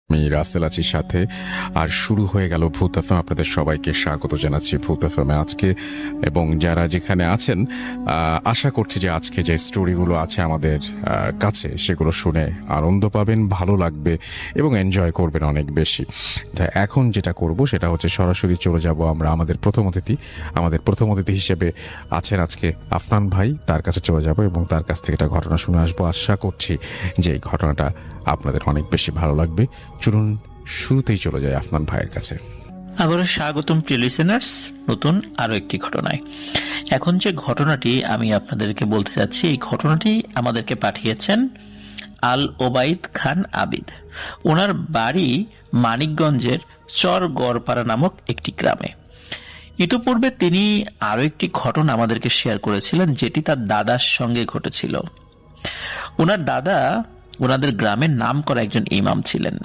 আমি রাসেল আছি সাথে। আর শুরু হয়ে গেল ভূত এফএম। আপনাদের সবাইকে স্বাগত জানাচ্ছি ভূত এফএমে আজকে। এবং যারা যেখানে আছেন, আশা করছি যে আজকে যে স্টোরিগুলো আছে আমাদের কাছে, সেগুলো শুনে আনন্দ পাবেন, ভালো লাগবে এবং এনজয় করবেন অনেক বেশি। এখন যেটা করব সেটা হচ্ছে সরাসরি চলে যাব আমরা আমাদের প্রথম অতিথি হিসেবে আছেন আজকে আফনান ভাই, তার কাছে চলে যাব এবং তার কাছ থেকে একটা ঘটনা শুনে আসবো। আশা করছি যে এই ঘটনাটা আপনাদের অনেক বেশি ভালো লাগবে। চলুন শুরুতেই চলে যায় আফনান ভাইয়ের কাছে। আবারও স্বাগতম প্রিয় লিসেনার্স, নতুন আরো একটি ঘটনায়। এখন যে ঘটনাটি আমি আপনাদেরকে বলতে যাচ্ছি, এই ঘটনাটি আমাদেরকে পাঠিয়েছেন আল ওবাইদ খান আবিদ। ওনার বাড়ি মানিকগঞ্জের চর গড়পাড়া নামক একটি গ্রামে। ইতোপূর্বে তিনি আরো একটি ঘটনা আমাদেরকে শেয়ার করেছিলেন, যেটি তার দাদার সঙ্গে ঘটেছিল। ওনার দাদা ওনাদের গ্রামের নাম করা একজন ইমাম ছিলেন,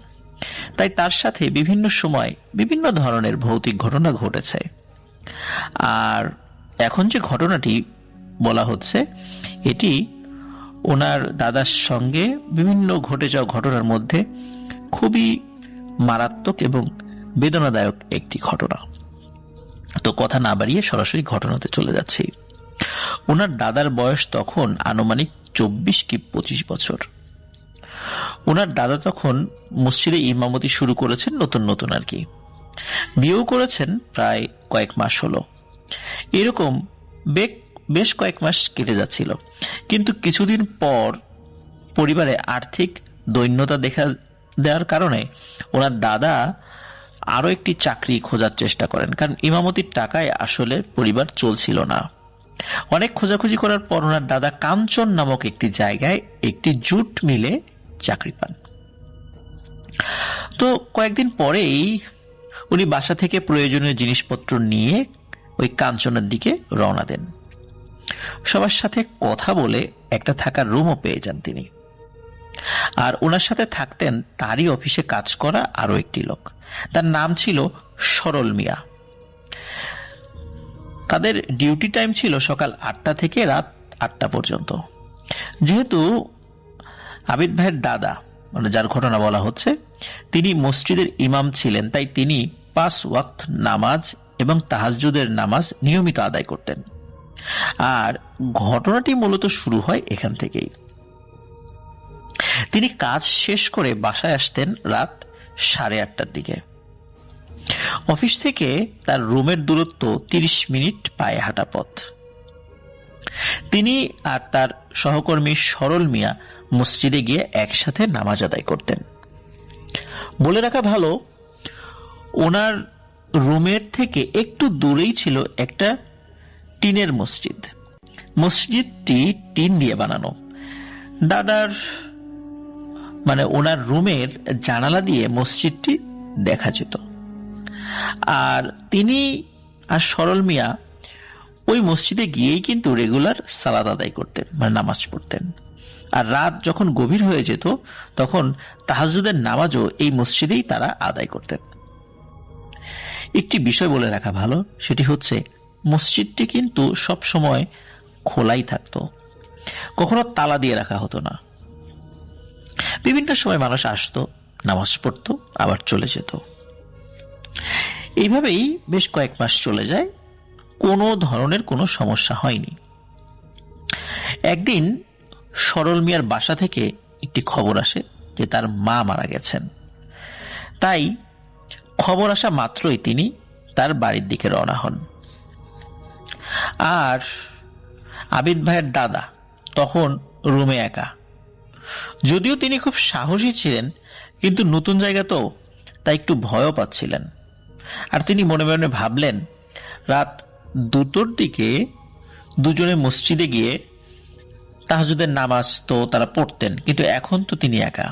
তাই তার সাথে বিভিন্ন সময় বিভিন্ন ধরনের ভৌতিক ঘটনা ঘটেছে। আর এখন যে ঘটনাটি বলা হচ্ছে, এটি ওনার দাদার সঙ্গে বিভিন্ন ঘটে যাওয়া ঘটনার মধ্যে খুবই মারাত্মক এবং বেদনাদায়ক একটি ঘটনা। তো কথা না বাড়িয়ে সরাসরি ঘটনাতে চলে যাচ্ছি। ওনার দাদার বয়স তখন আনুমানিক 24 কি 25 বছর। ওনার দাদা তখন মসজিদে ইমামতি শুরু করেছেন, নতুন নতুন আর কি। বিয়েও করেছেন প্রায় কয়েক মাস হলো। এরকম বেশ কয়েক মাস কেটে যাচ্ছিল, কিন্তু কিছুদিন পর পরিবারে আর্থিক দৈন্যতা দেখা দেওয়ার কারণে ওনার দাদা আরো একটি চাকরি খোঁজার চেষ্টা করেন, কারণ ইমামতির টাকায় আসলে পরিবার চলছিল না। অনেক খোঁজাখুঁজি করার পর ওনার দাদা কাঞ্চন নামক একটি জায়গায় একটি জুট মিলে চাকরি পান। তো কয়েকদিন পরেই উনি বাসা থেকে প্রয়োজনীয় জিনিসপত্র নিয়ে ওই কাঞ্চনের দিকে রওনা দেন। সবার সাথে কথা বলে একটা থাকার রুমও পেয়ে যান তিনি। আর ওনার সাথে থাকতেন তারই অফিসে কাজ করা আরো একটি লোক, তার নাম ছিল সরল মিয়া। তাদের ডিউটি টাইম ছিল সকাল 8টা থেকে রাত 8টা পর্যন্ত। যেহেতু আবিদ ভাইয়ের দাদা, মানে যার ঘটনা বলা হচ্ছে, তিনি মসজিদের ইমাম ছিলেন, তাই তিনি 5 ওয়াক্ত নামাজ এবং তাহাজ্জুদের নামাজ নিয়মিত আদায় করতেন। আর ঘটনাটি মূলত শুরু হয় এখান থেকেই। তিনি কাজ শেষ করে বাসায় আসতেন রাত 8:30টার দিকে। অফিস থেকে তার রুমের দূরত্ব 30 মিনিট পায়ে হাঁটা পথ। তিনি আর তার সহকর্মী সরল মিয়া মসজিদে গিয়ে একসাথে নামাজ আদায় করতেন। বলে রাখা ভালো, ওনার রুমের থেকে একটু দূরেই ছিল একটা টিনের মসজিদ। মসজিদটি টিন দিয়ে বানানো। দাদার মানে ওনার রুমের জানালা দিয়ে মসজিদটি দেখা যেত। আর তিনি আর সরল মিয়া ওই মসজিদে গিয়েই কিন্তু রেগুলার সালাত আদায় করতেন, মানে নামাজ পড়তেন। আর রাত যখন গভীর হয়ে যেত, তখন তাহাজ্জুদের নামাজও এই মসজিদেই তারা আদায় করতেন। একটি বিষয় বলে রাখা ভালো, সেটি হচ্ছে মসজিদটি কিন্তু সব সময় খোলাই থাকতো, কখনো তালা দিয়ে রাখা হতো না। বিভিন্ন সময় মানুষ আসতো, নামাজ পড়তো, আবার চলে যেত। এইভাবেই বেশ কয়েক মাস চলে যায়, কোনো ধরনের কোনো সমস্যা হয়নি। একদিন সরল মিয়ার বাসা থেকে একটি খবর আসে যে তার মা মারা গেছেন। তাই খবর আসা মাত্রই তিনি তার বাড়ির দিকে রওনা হন। আর আবিদ ভাইয়ের দাদা তখন রুমে একা। যদিও তিনি খুব সাহসী ছিলেন, কিন্তু নতুন জায়গা তো, তাই একটু ভয়ও পাচ্ছিলেন। আর তিনি মনে মনে ভাবলেন, রাত 2টোর দিকে দুজনে মসজিদে গিয়ে তাহাজ্জুদের নামাজ তো তারা পড়তেন, কিন্তু এখন তো তিনি একা।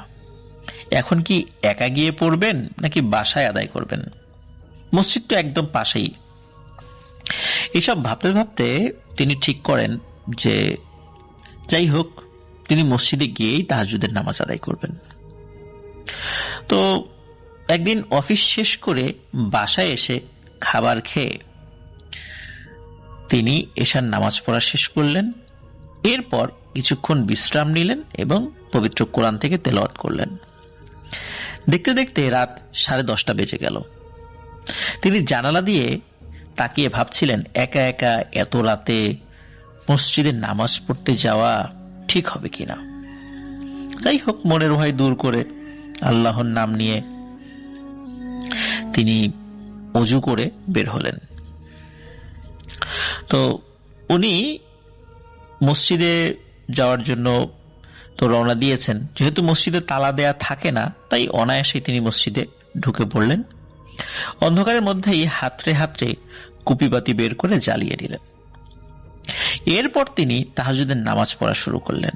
এখন কি একা গিয়ে পড়বেন নাকি বাসায় আদায় করবেন? মসজিদ তো একদম পাশেই। এইসব ভাবতে ভাবতে তিনি ঠিক করেন যে যাই হোক, তিনি মসজিদে গিয়েই তাহাজ্জুদের নামাজ আদায় করবেন। তো একদিন অফিস শেষ করে বাসায় এসে খাবার খেয়ে তিনি এশার নামাজ পড়া শেষ করলেন। এরপর কিছুক্ষণ বিশ্রাম নিলেন এবং পবিত্র কোরআন থেকে তেলাওয়াত করলেন। দেখতে দেখতে রাত 10:30 বেজে গেল। তিনি জানালা দিয়ে তাকিয়ে ভাবছিলেন, একা একা এত রাতে মসজিদে নামাজ পড়তে যাওয়া ঠিক হবে কিনা। যাই হোক, মনের ভয় দূর করে আল্লাহর নাম নিয়ে তিনি অজু করে বের হলেন। তো উনি মসজিদে যাওয়ার জন্য তো রওনা দিয়েছেন। যেহেতু মসজিদে তালা দেয়া থাকে না, তাই অনায়াসে তিনি মসজিদে ঢুকে পড়লেন। অন্ধকারের মধ্যেই হাতড়ে হাতড়ে কুপিবাতি বের করে জ্বালিয়ে দিলেন। এরপর তিনি তাহাজ্জুদের নামাজ পড়া শুরু করলেন।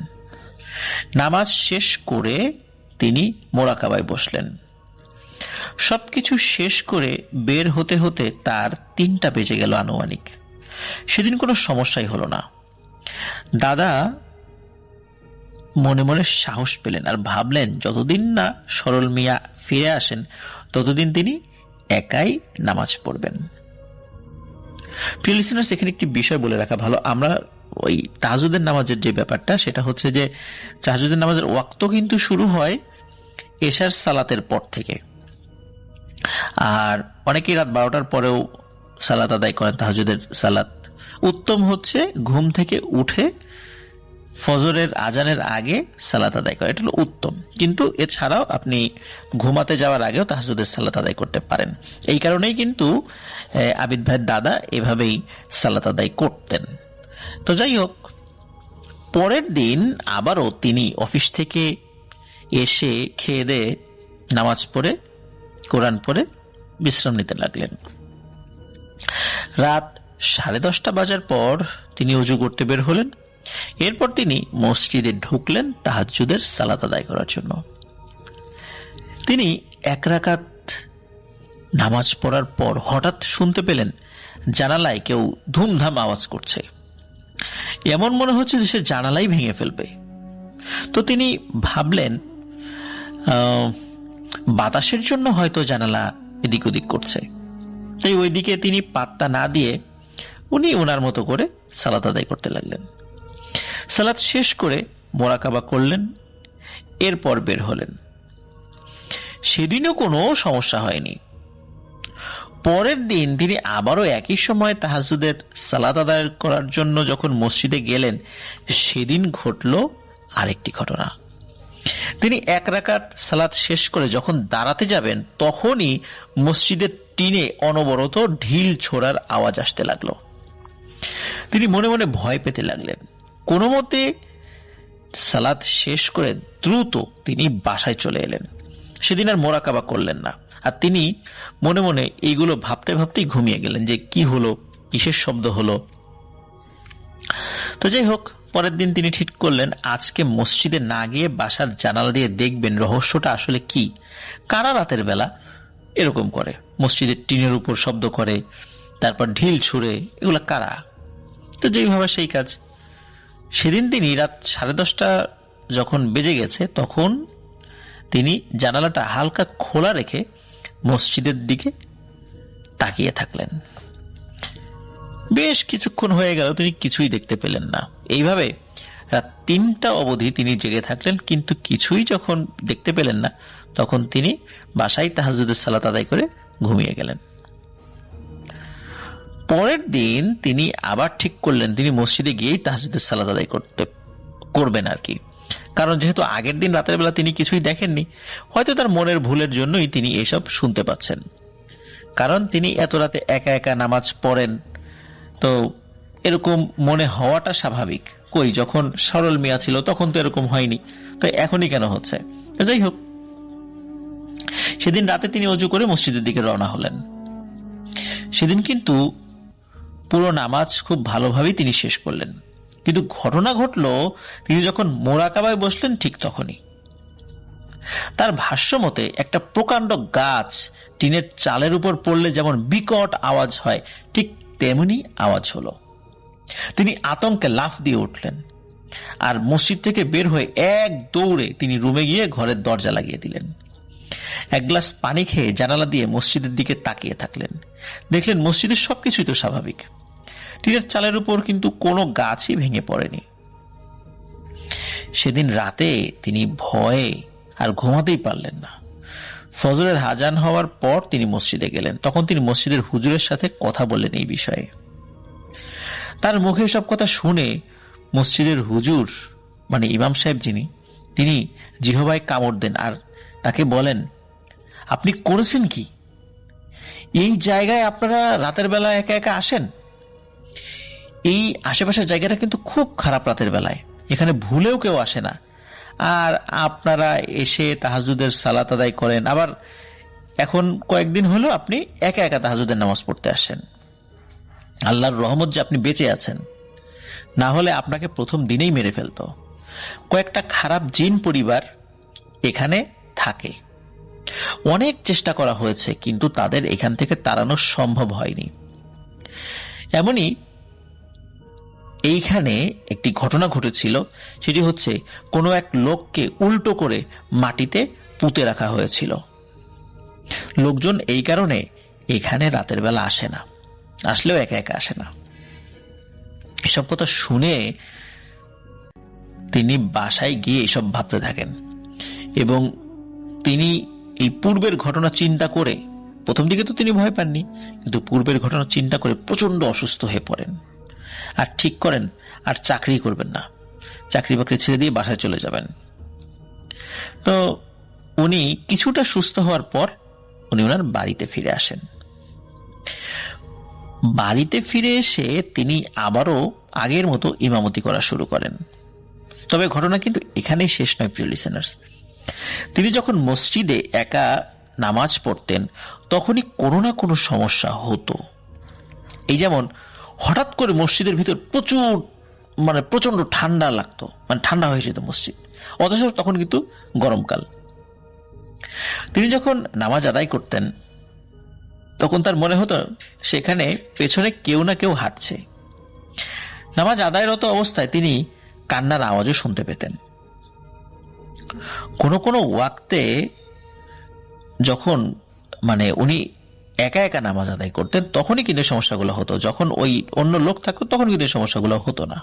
নামাজ শেষ করে তিনি মোরাকাবায় বসলেন। সবকিছু শেষ করে বের হতে হতে তার 3টা বেজে গেল আনুমানিক। সেদিন কোনো সমস্যাই হলো না। দাদা মনে মনে সাহস পেলেন আর ভাবলেন, যতদিন না সরল মিয়া ফিরে আসেন ততদিন তিনি একাই নামাজ পড়বেন। প্রিয় লিসেনার্স, এখানে একটি বিষয় বলে রাখা ভালো। আমরা ওই তাহাজ্জুদের নামাজের যে ব্যাপারটা, সেটা হচ্ছে যে তাহাজ্জুদের নামাজের ওয়াক্ত কিন্তু শুরু হয় এশার সালাতের পর থেকে। আর অনেকেই রাত 12টার পরেও সালাত আদায় করেন তাহাজ্জুদের সালাত। উত্তম হচ্ছে ঘুম থেকে উঠে ফজরের আজানের আগে সালাত আদায় করা, এটা হলো উত্তম। কিন্তু এছাড়াও আপনি ঘুমাতে যাওয়ার আগেও তাহাজ্জুদের সালাত আদায় করতে পারেন। এই কারণেই কিন্তু আবিদ ভাইয়ের দাদা এভাবেই সালাত আদায় করতেন। তো যাই হোক, পরের দিন আবারও তিনি অফিস থেকে এসে খেয়ে দিয়ে নামাজ পড়ে কোরআন পড়ে বিশ্রাম নিতে লাগলেন। রাত 10:30 বাজার পর তিনি ওযু করতে বের হলেন। এরপর তিনি মসজিদে ঢুকলেন তাহাজ্জুদের সালাত আদায় করার জন্য। তিনি 1 রাকাত নামাজ পড়ার পর হঠাৎ শুনতে পেলেন জানালায় কেউ ধুমধাম আওয়াজ করছে। এমন মনে হচ্ছে যে সে জানালাই ভেঙে ফেলবে। তো তিনি ভাবলেন বাতাসের জন্য হয়তো জানালা এদিক ওদিক করছে। তাই ওইদিকে তিনি পাত্তা না দিয়ে উনি ওনার মতো করে সালাত আদায় করতে লাগলেন। সালাত শেষ করে মোরাকাবা করলেন, এরপর বের হলেন। সেদিনও কোনো সমস্যা হয়নি। পরের দিন তিনি আবারও একই সময় তাহাজ্জুদের সালাত আদায় করার জন্য যখন মসজিদে গেলেন, সেদিন ঘটল আরেকটি ঘটনা। তিনি 1 রাকাত সালাত শেষ করে যখন দাঁড়াতে যাবেন, তখনই মসজিদের টিনে অনবরত ঢিল ছোড়ার আওয়াজ আসতে লাগলো। তিনি মনে মনে ভয় পেতে লাগলেন। কোনো মতে সালাত শেষ করে দ্রুত তিনি বাসায় চলে এলেন। সেদিন আর মোরাকাবা করলেন না। আর তিনি মনে মনে এইগুলো ভাবতে ভাবতেই ঘুমিয়ে গেলেন যে কি হলো, কিসের শব্দ হলো। তো যাই হোক, পরের দিন তিনি ঠিক করলেন আজকে মসজিদে না গিয়ে বাসার জানালা দিয়ে দেখবেন রহস্যটা আসলে কি। কারা রাতের বেলা এরকম করে, মসজিদের টিনের উপর শব্দ করে, তারপর ঢিল ছুঁড়ে, এগুলা কারা? তো যেইভাবে সেই কাজ। সেদিন তিনি রাত 10:30 যখন বেজে গেছে, তখন তিনি জানালাটা হালকা খোলা রেখে মসজিদের দিকে তাকিয়ে থাকলেন। বেশ কিছুক্ষণ হয়ে গেল, তিনি কিছুই দেখতে পেলেন না। এইভাবে রাত 3টা অবধি তিনি জেগে থাকলেন, কিন্তু কিছুই যখন দেখতে পেলেন না, তখন তিনি বাসায় তাহাজ্জুদের সালাত আদায় করে ঘুমিয়ে গেলেন। পরের দিন তিনি আবার ঠিক করলেন তিনি মসজিদে গিয়েই তাহাজ্জুদের সালাত আদায় করবেন আর কি। কারণ যেহেতু আগের দিন রাতের বেলা তিনি কিছুই দেখেননি, হয়তো তার মনের ভুলের জন্যই তিনি এসব শুনতে পাচ্ছেন। কারণ তিনি এত রাতে একা একা নামাজ পড়েন, তো এরকম মনে হওয়াটা স্বাভাবিক। কই, যখন সরল মিয়া ছিল তখন তো এরকম হয়নি, তো এখনই কেন হচ্ছে? যাই হোক, সেদিন রাতে তিনি ওযু করে মসজিদের দিকে রওনা হলেন। সেদিন কিন্তু পুরো নামাজ খুব ভালোভাবেই তিনি শেষ করলেন। কিন্তু ঘটনা ঘটল তিনি যখন মোরাকাবায় বসলেন ঠিক তখনই। তার ভাষ্য মতে একটা প্রকাণ্ড গাছ টিনের চালের উপর পড়লে যেমন বিকট আওয়াজ হয়, ঠিক তেমনি আওয়াজ হলো। তিনি আতঙ্কে লাফ দিয়ে উঠলেন আর মসজিদ থেকে বের হয়ে এক দৌড়ে তিনি রুমে গিয়ে ঘরের দরজা লাগিয়ে দিলেন। 1 গ্লাস পানি খেয়ে জানালা দিয়ে মসজিদের দিকে তাকিয়ে থাকলেন। দেখলেন মসজিদের সবকিছুই তো স্বাভাবিক। টিনের চালের উপর কিন্তু কোনো গাছই ভেঙে পড়েনি। সেদিন রাতে তিনি ভয়ে আর ঘুমাতেই পারলেন না। ফজরের আযান হওয়ার পর তিনি মসজিদে গেলেন। তখন তিনি মসজিদের হুজুরের সাথে কথা বললেন এই বিষয়ে। তার মুখে সব কথা শুনে মসজিদের হুজুর মানে ইমাম সাহেব যিনি, তিনি জিহবায় কামড় দেন আর তাকে বলেন, আপনি করেছেন কি? এই জায়গায় আপনারা রাতের বেলা একা একা আসেন? এই আশেপাশের জায়গাটা কিন্তু খুব খারাপ রাতের বেলায়, এখানে ভুলেও কেউ আসে না। আর আপনারা এসে তাহাজ্জুদের সালাত আদায় করেন, আবার এখন কয়েকদিন হলো আপনি একা একা তাহাজ্জুদের নামাজ পড়তে আসেন। আল্লাহর রহমত যে আপনি বেঁচে আছেন, না হলে আপনাকে প্রথম দিনেই মেরে ফেলতো। কয়েকটা খারাপ জিন পরিবার এখানে থাকে, অনেক চেষ্টা করা হয়েছে কিন্তু তাদের এখান থেকে তাড়ানো সম্ভব হয়নি। এমনই এইখানে একটি ঘটনা ঘটেছিল, সেটি হচ্ছে কোনো এক লোককে উল্টো করে মাটিতে পুঁতে রাখা হয়েছিল। লোকজন এই কারণে এখানে রাতের বেলা আসে না, আসলেও একা একা আসে না। এসব কথা শুনে তিনি বাসায় গিয়ে এসব ভাবতে থাকেন এবং তিনি এই পূর্বের ঘটনা চিন্তা করে, প্রথম দিকে তো তিনি ভয় পাননি, কিন্তু পূর্বের ঘটনা চিন্তা করে প্রচন্ড অসুস্থ হয়ে পড়েন আর ঠিক করেন আর চাকরি করবেন না, চাকরি বাকরি ছেড়ে দিয়ে বাসায় চলে যাবেন। তো উনি কিছুটা সুস্থ হওয়ার পর উনি ওনার বাড়িতে ফিরে আসেন। বাড়িতে ফিরে এসে তিনি আবারও আগের মতো ইমামতি করা শুরু করেন। তবে ঘটনা কিন্তু এখানেই শেষ নয় প্রিয় লিসেনার্স। তিনি যখন মসজিদে একা নামাজ পড়তেন তখনই কোনো না কোনো সমস্যা হতো। এই যেমন হঠাৎ করে মসজিদের ভিতর প্রচন্ড ঠান্ডা লাগতো, মানে ঠান্ডা হয়ে যেত মসজিদ, অথচ তখন কিন্তু গরমকাল। তিনি যখন নামাজ আদায় করতেন তখন তার মনে হতো সেখানে পেছনে কেউ না কেউ হাঁটছে। নামাজ আদায়রত অবস্থায় তিনি কান্নার আওয়াজও শুনতে পেতেন। কোনো কোনো ওয়াক্তে যখন উনি একা একা নামাজ আদায় করতেন তখনই কিন্তু সমস্যাগুলো হতো, যখন ওই অন্য লোক থাকতো তখন কিন্তু সমস্যাগুলো হতো না।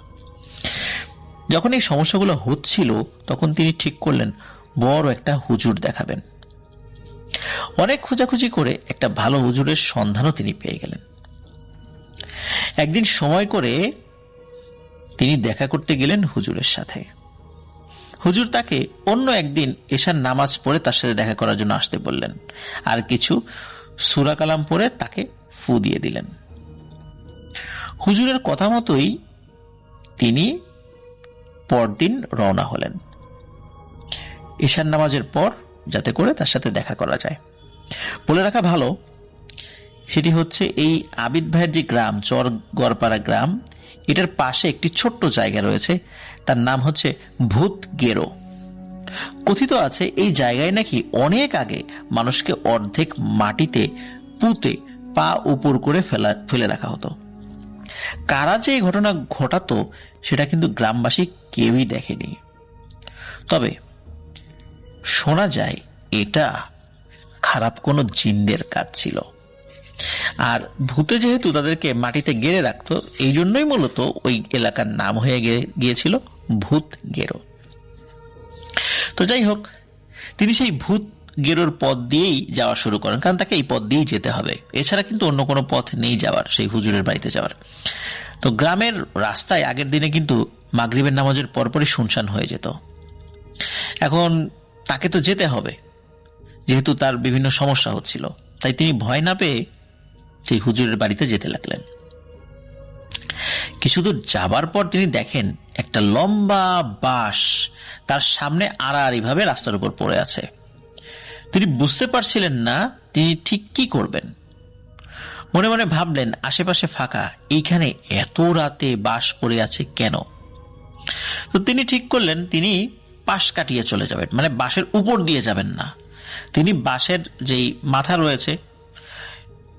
যখন এই সমস্যাগুলো হচ্ছিল তখন তিনি ঠিক করলেন বড় একটা হুজুর দেখাবেন। অনেক খোঁজাখুঁজি করে একটা ভালো হুজুরের সন্ধানও তিনি পেয়ে গেলেন। একদিন সময় করে তিনি দেখা করতে গেলেন হুজুরের সাথে। হুজুর তাকে অন্য একদিন এশার নামাজ পড়ে তার সাথে দেখা করার জন্য আসতে বললেন আর কিছু সূরা কালাম পড়ে তাকে ফু দিয়ে দিলেন। হুজুরের কথা মতোই তিনি পরদিন রওনা হলেন এশার নামাজের পর, যাতে করে তার সাথে দেখা করা যায়। বলে রাখা ভালো, সেটি হচ্ছে এই আবিদ ভাইয়ের যে গ্রাম, চর গড়পাড়া গ্রাম, এটার পাশে একটি ছোট্ট জায়গা রয়েছে, তার নাম হচ্ছে ভূত গেরো। কথিত আছে এই জায়গায় নাকি অনেক আগে মানুষকে অর্ধেক মাটিতে পুঁতে পা উপর করে ফেলে রাখা হতো। কারা যে এই ঘটনা ঘটাতো সেটা কিন্তু গ্রামবাসী কেউই দেখেনি। তবে শোনা যায় এটা খারাপ কোনো জিনদের কাজ ছিল। আর ভূতে যেহেতু তাদেরকে মাটিতে গেড়ে রাখতো, এই জন্যই মূলত ওই এলাকার নাম হয়ে গিয়েছিল ভূত গেরো। তো যাই হোক, তিনি সেই ভূত গেরোর পথ দিয়েই যাওয়া শুরু করেন, কারণ তাকে এই পথ দিয়েই যেতে হবে, এছাড়া কিন্তু অন্য কোনো পথ নেই যাওয়ার, সেই হুজুরের বাড়িতে যাওয়ার। তো গ্রামের রাস্তায় আগের দিনে কিন্তু মাগরিবের নামাজের পরপরই শুনশান হয়ে যেত। এখন তাকে তো যেতে হবে, যেহেতু তার বিভিন্ন সমস্যা হচ্ছিল, তাই তিনি ভয় না পেয়ে সেই হুজুরের বাড়িতে যেতে লাগলেন। কিছুদূর যাবার পর তিনি দেখেন একটা লম্বা বাঁশ তার সামনে আড়াআড়ি ভাবে রাস্তার উপর পড়ে আছে। তিনি বুঝতে পারছিলেন না তিনি ঠিক কি করবেন। মনে মনে ভাবলেন আশেপাশে ফাঁকা, এইখানে এত রাতে বাঁশ পড়ে আছে কেন? তো তিনি ঠিক করলেন তিনি পাশ কাটিয়ে চলে যাবেন, মানে বাঁশের উপর দিয়ে যাবেন না। তিনি বাঁশের যেই মাথা রয়েছে,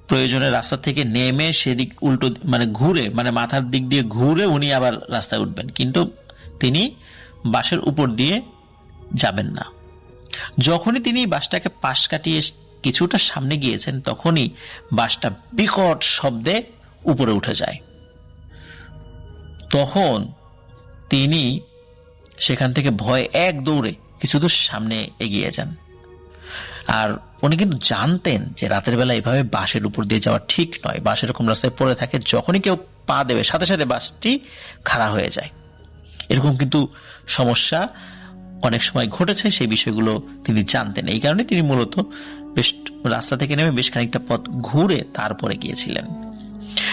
প্রয়োজনে রাস্তা থেকে নেমে সেদিক উল্টো ঘুরে, মাথার দিক দিয়ে ঘুরে উনি আবার রাস্তায় উঠবেন, কিন্তু তিনি বাঁশের উপর দিয়ে যাবেন না। যখনই তিনি বাঁশটাকে পাশ কাটিয়ে কিছুটা সামনে গিয়েছেন তখনই বাঁশটা বিকট শব্দে উপরে উঠে যায়। তখন তিনি সেখান থেকে ভয়ে এক দৌড়ে কিছুদূর সামনে এগিয়ে যান আর উনি কিন্তু জানতেন যে রাতের বেলা এভাবে বাসের উপর দিয়ে যাওয়া ঠিক নয়। বাস এরকম রাস্তায় পড়ে থাকে, যখনই কেউ পা দেবে সাথে সাথে বাসটি খাড়া হয়ে যায়। এরকম কিন্তু সমস্যা অনেক সময় ঘটেছে, সেই বিষয়গুলো তিনি জানতেন। এই কারণে তিনি মূলত বেশ রাস্তা থেকে নেমে বেশ খানিকটা পথ ঘুরে তারপরে গিয়েছিলেন।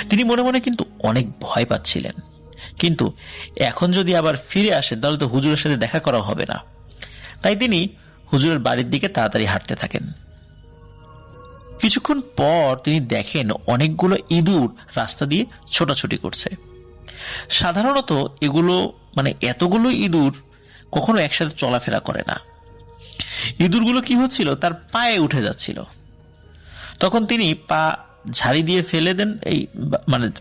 তিনি মনে মনে কিন্তু অনেক ভয় পাচ্ছিলেন, কিন্তু এখন যদি আবার ফিরে আসেন তাহলে তো হুজুরের সাথে দেখা করা হবে না। তাই তিনি হুজুরের বাড়ির দিকে তাড়াতাড়ি হাঁটতে থাকেন। কিছুক্ষণ পর তিনি দেখেন অনেকগুলো ইঁদুর রাস্তা দিয়ে ছোটাছুটি করছে। সাধারণত এগুলো এতগুলো ইঁদুর কখনো একসাথে চলাফেরা করে না। ইঁদুরগুলো কি হচ্ছিল, তার পায়ে উঠে যাচ্ছিল। তখন তিনি পা ঝাড়ি দিয়ে ফেলে দেন,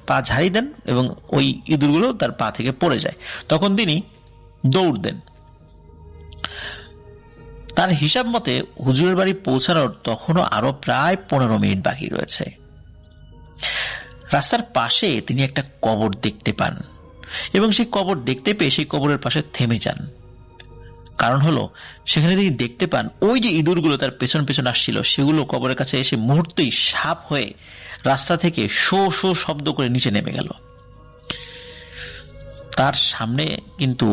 পা ঝাড়ি দেন এবং ওই ইঁদুরগুলো তার পা থেকে পড়ে যায়। তখন তিনি দৌড় দেন। তার হিসাব মতে হুজুরের বাড়ি পৌঁছানোর তখনও আরো প্রায় 15 মিনিট বাকি রয়েছে। রাস্তার পাশে তিনি একটা কবর দেখতে পান এবং সেই কবর দেখতে পেয়ে সেই কবরের পাশে থেমে যান। কারণ হলো, সেখানে তিনি দেখতে পান ওই যে ইঁদুরগুলো তার পেছন পেছন আসছিল, সেগুলো কবরের কাছে এসে মুহূর্তেই সাপ হয়ে রাস্তা থেকে শো শো শব্দ করে নিচে নেমে গেল। তার সামনে কিন্তু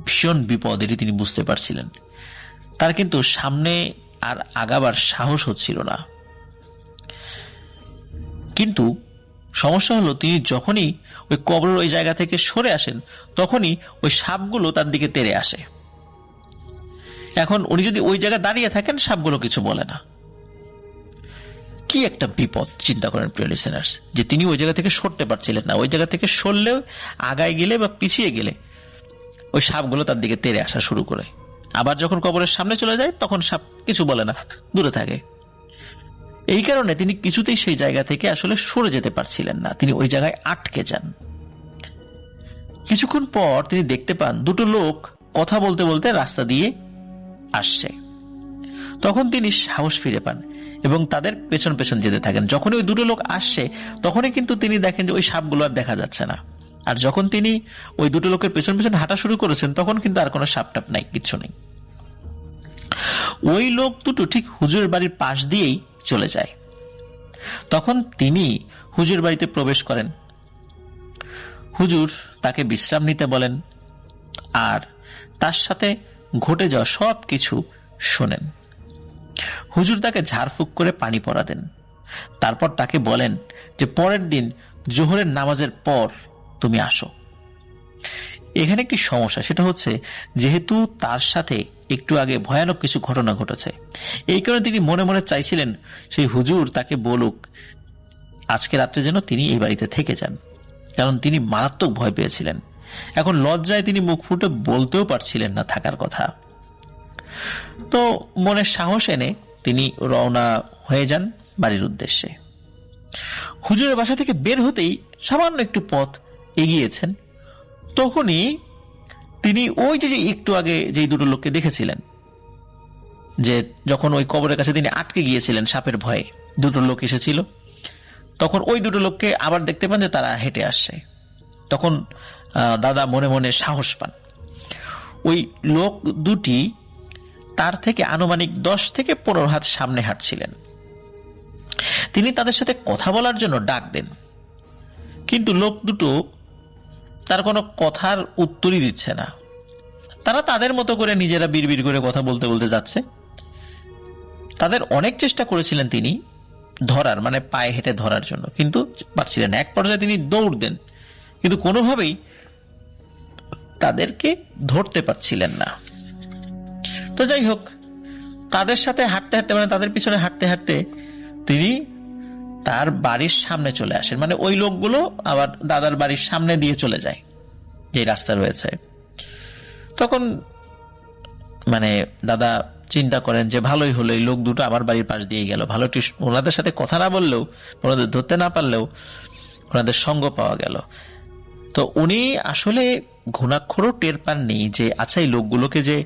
ভীষণ বিপদ, এটি তিনি বুঝতে পারছিলেন। তার কিন্তু সামনে আর আগাবার সাহস হচ্ছিল না। কিন্তু সমস্যা হলো, তিনি যখনই ওই কবরের ওই জায়গা থেকে সরে আসেন তখনই ওই সাপগুলো তার দিকে তেড়ে আসে। এখন উনি যদি ওই জায়গায় দাঁড়িয়ে থাকেন, সাপগুলো কিছু বলে না। কি একটা বিপদ চিন্তা করেন প্রিয় লিসেনার্স, যে তিনি ওই জায়গা থেকে সরতে পারছিলেন না। ওই জায়গা থেকে সরলেও, আগায় গেলে বা পিছিয়ে গেলে ওই সাপগুলো তার দিকে তেড়ে আসা শুরু করে। আবার যখন কবরের সামনে চলে যায় তখন সাপ কিছু বলে না, দূরে থাকে। এই কারণে তিনি কিছুতেই সেই জায়গা থেকে আসলে সরে যেতে পারছিলেন না, তিনি ওই জায়গায় আটকে যান। কিছুক্ষণ পর তিনি দেখতে পান দুটো লোক কথা বলতে বলতে রাস্তা দিয়ে আসছে। তখন তিনি সাহস ফিরে পান এবং তাদের পেছন পেছন যেতে থাকেন। যখনই ওই দুটো লোক আসছে তখনই কিন্তু তিনি দেখেন যে ওই সাপগুলো আর দেখা যাচ্ছে না। আর যখন তিনি ওই দুটো লোকের পেছন পেছন হাঁটা শুরু করেছেন তখন কিন্তু আর কোনো সাপ টাপ নাই, কিচ্ছু নেই। ওই লোক দুটো ঠিক হুজুরের বাড়ির পাশ দিয়েই চলে যায়। তখন তিনি হুজুর বাড়িতে প্রবেশ করেন। হুজুর তাকে বিশ্রাম নিতে বলেন আর তার সাথে ঘটে যাওয়া সবকিছু শোনেন। হুজুর তাকে ঝাড়ফুঁক করে পানি পরা দেন। তারপর তাকে বলেন যে পরের দিন জোহরের নামাজের পর তুমি আসো। এখানে একটি সমস্যা, সেটা হচ্ছে যেহেতু তার সাথে একটু আগে ভয়ানক কিছু ঘটনা ঘটেছে, এই কারণে তিনি মনে মনে চাইছিলেন সেই হুজুর তাকে বলুক আজকে রাত্রে যেন তিনি এই বাড়িতে থেকে যান, কারণ তিনি মারাত্মক ভয় পেয়েছিলেন। এখন লজ্জায় তিনি মুখ ফুটে বলতেও পারছিলেন না থাকার কথা। তো মনের সাহস এনে তিনি রওনা হয়ে যান বাড়ির উদ্দেশ্যে। হুজুরের বাসা থেকে বের হতেই সামান্য একটু পথ এগিয়েছেন, তখনই তিনি ওই যে একটু আগে যে দুটো লোককে দেখেছিলেন, যে যখন ওই কবরের কাছে তিনি আটকে গিয়েছিলেন সাপের ভয়ে, দুটো লোক এসেছিল, তখন ওই দুটো লোককে আবার দেখতে পান যে তারা হেঁটে আসছে। তখন দাদা মনে মনে সাহস পান। ওই লোক দুটি তার থেকে আনুমানিক 10 থেকে 15 হাত সামনে হাঁটছিলেন। তিনি তাদের সাথে কথা বলার জন্য ডাক দেন, কিন্তু লোক দুটো তার কোনো কথার উত্তরই দিচ্ছে না। তারা তাদের মতো করে নিজেরা বিড়বিড় করে কথা বলতে বলতে যাচ্ছে। তাদের অনেক চেষ্টা করেছিলেন তিনি ধরার, পায়ে হেঁটে ধরার জন্য, কিন্তু পারছিলেন। এক পর্যায়ে তিনি দৌড় দেন, কিন্তু কোনোভাবেই তাদেরকে ধরতে পারছিলেন না। তো যাই হোক, তাদের সাথে হাঁটতে হাঁটতে তাদের পিছনে হাঁটতে হাঁটতে তিনি তার বাড়ির সামনে চলে আসেন। ওই লোকগুলো আবার দাদার বাড়ির সামনে দিয়ে চলে যায় যে রাস্তা রয়েছে। তখন দাদা চিন্তা করেন যে ভালোই হলো, এই লোক দুটো আমার বাড়ির পাশ দিয়ে গেল, ভালো, ওনাদের সাথে কথা না বললেও, ওনাদের ধরতে না পারলেও ওনাদের সঙ্গ পাওয়া গেল। তো উনি আসলে ঘুণাক্ষরও টের পাননি যে আচ্ছা এই লোকগুলোকে যে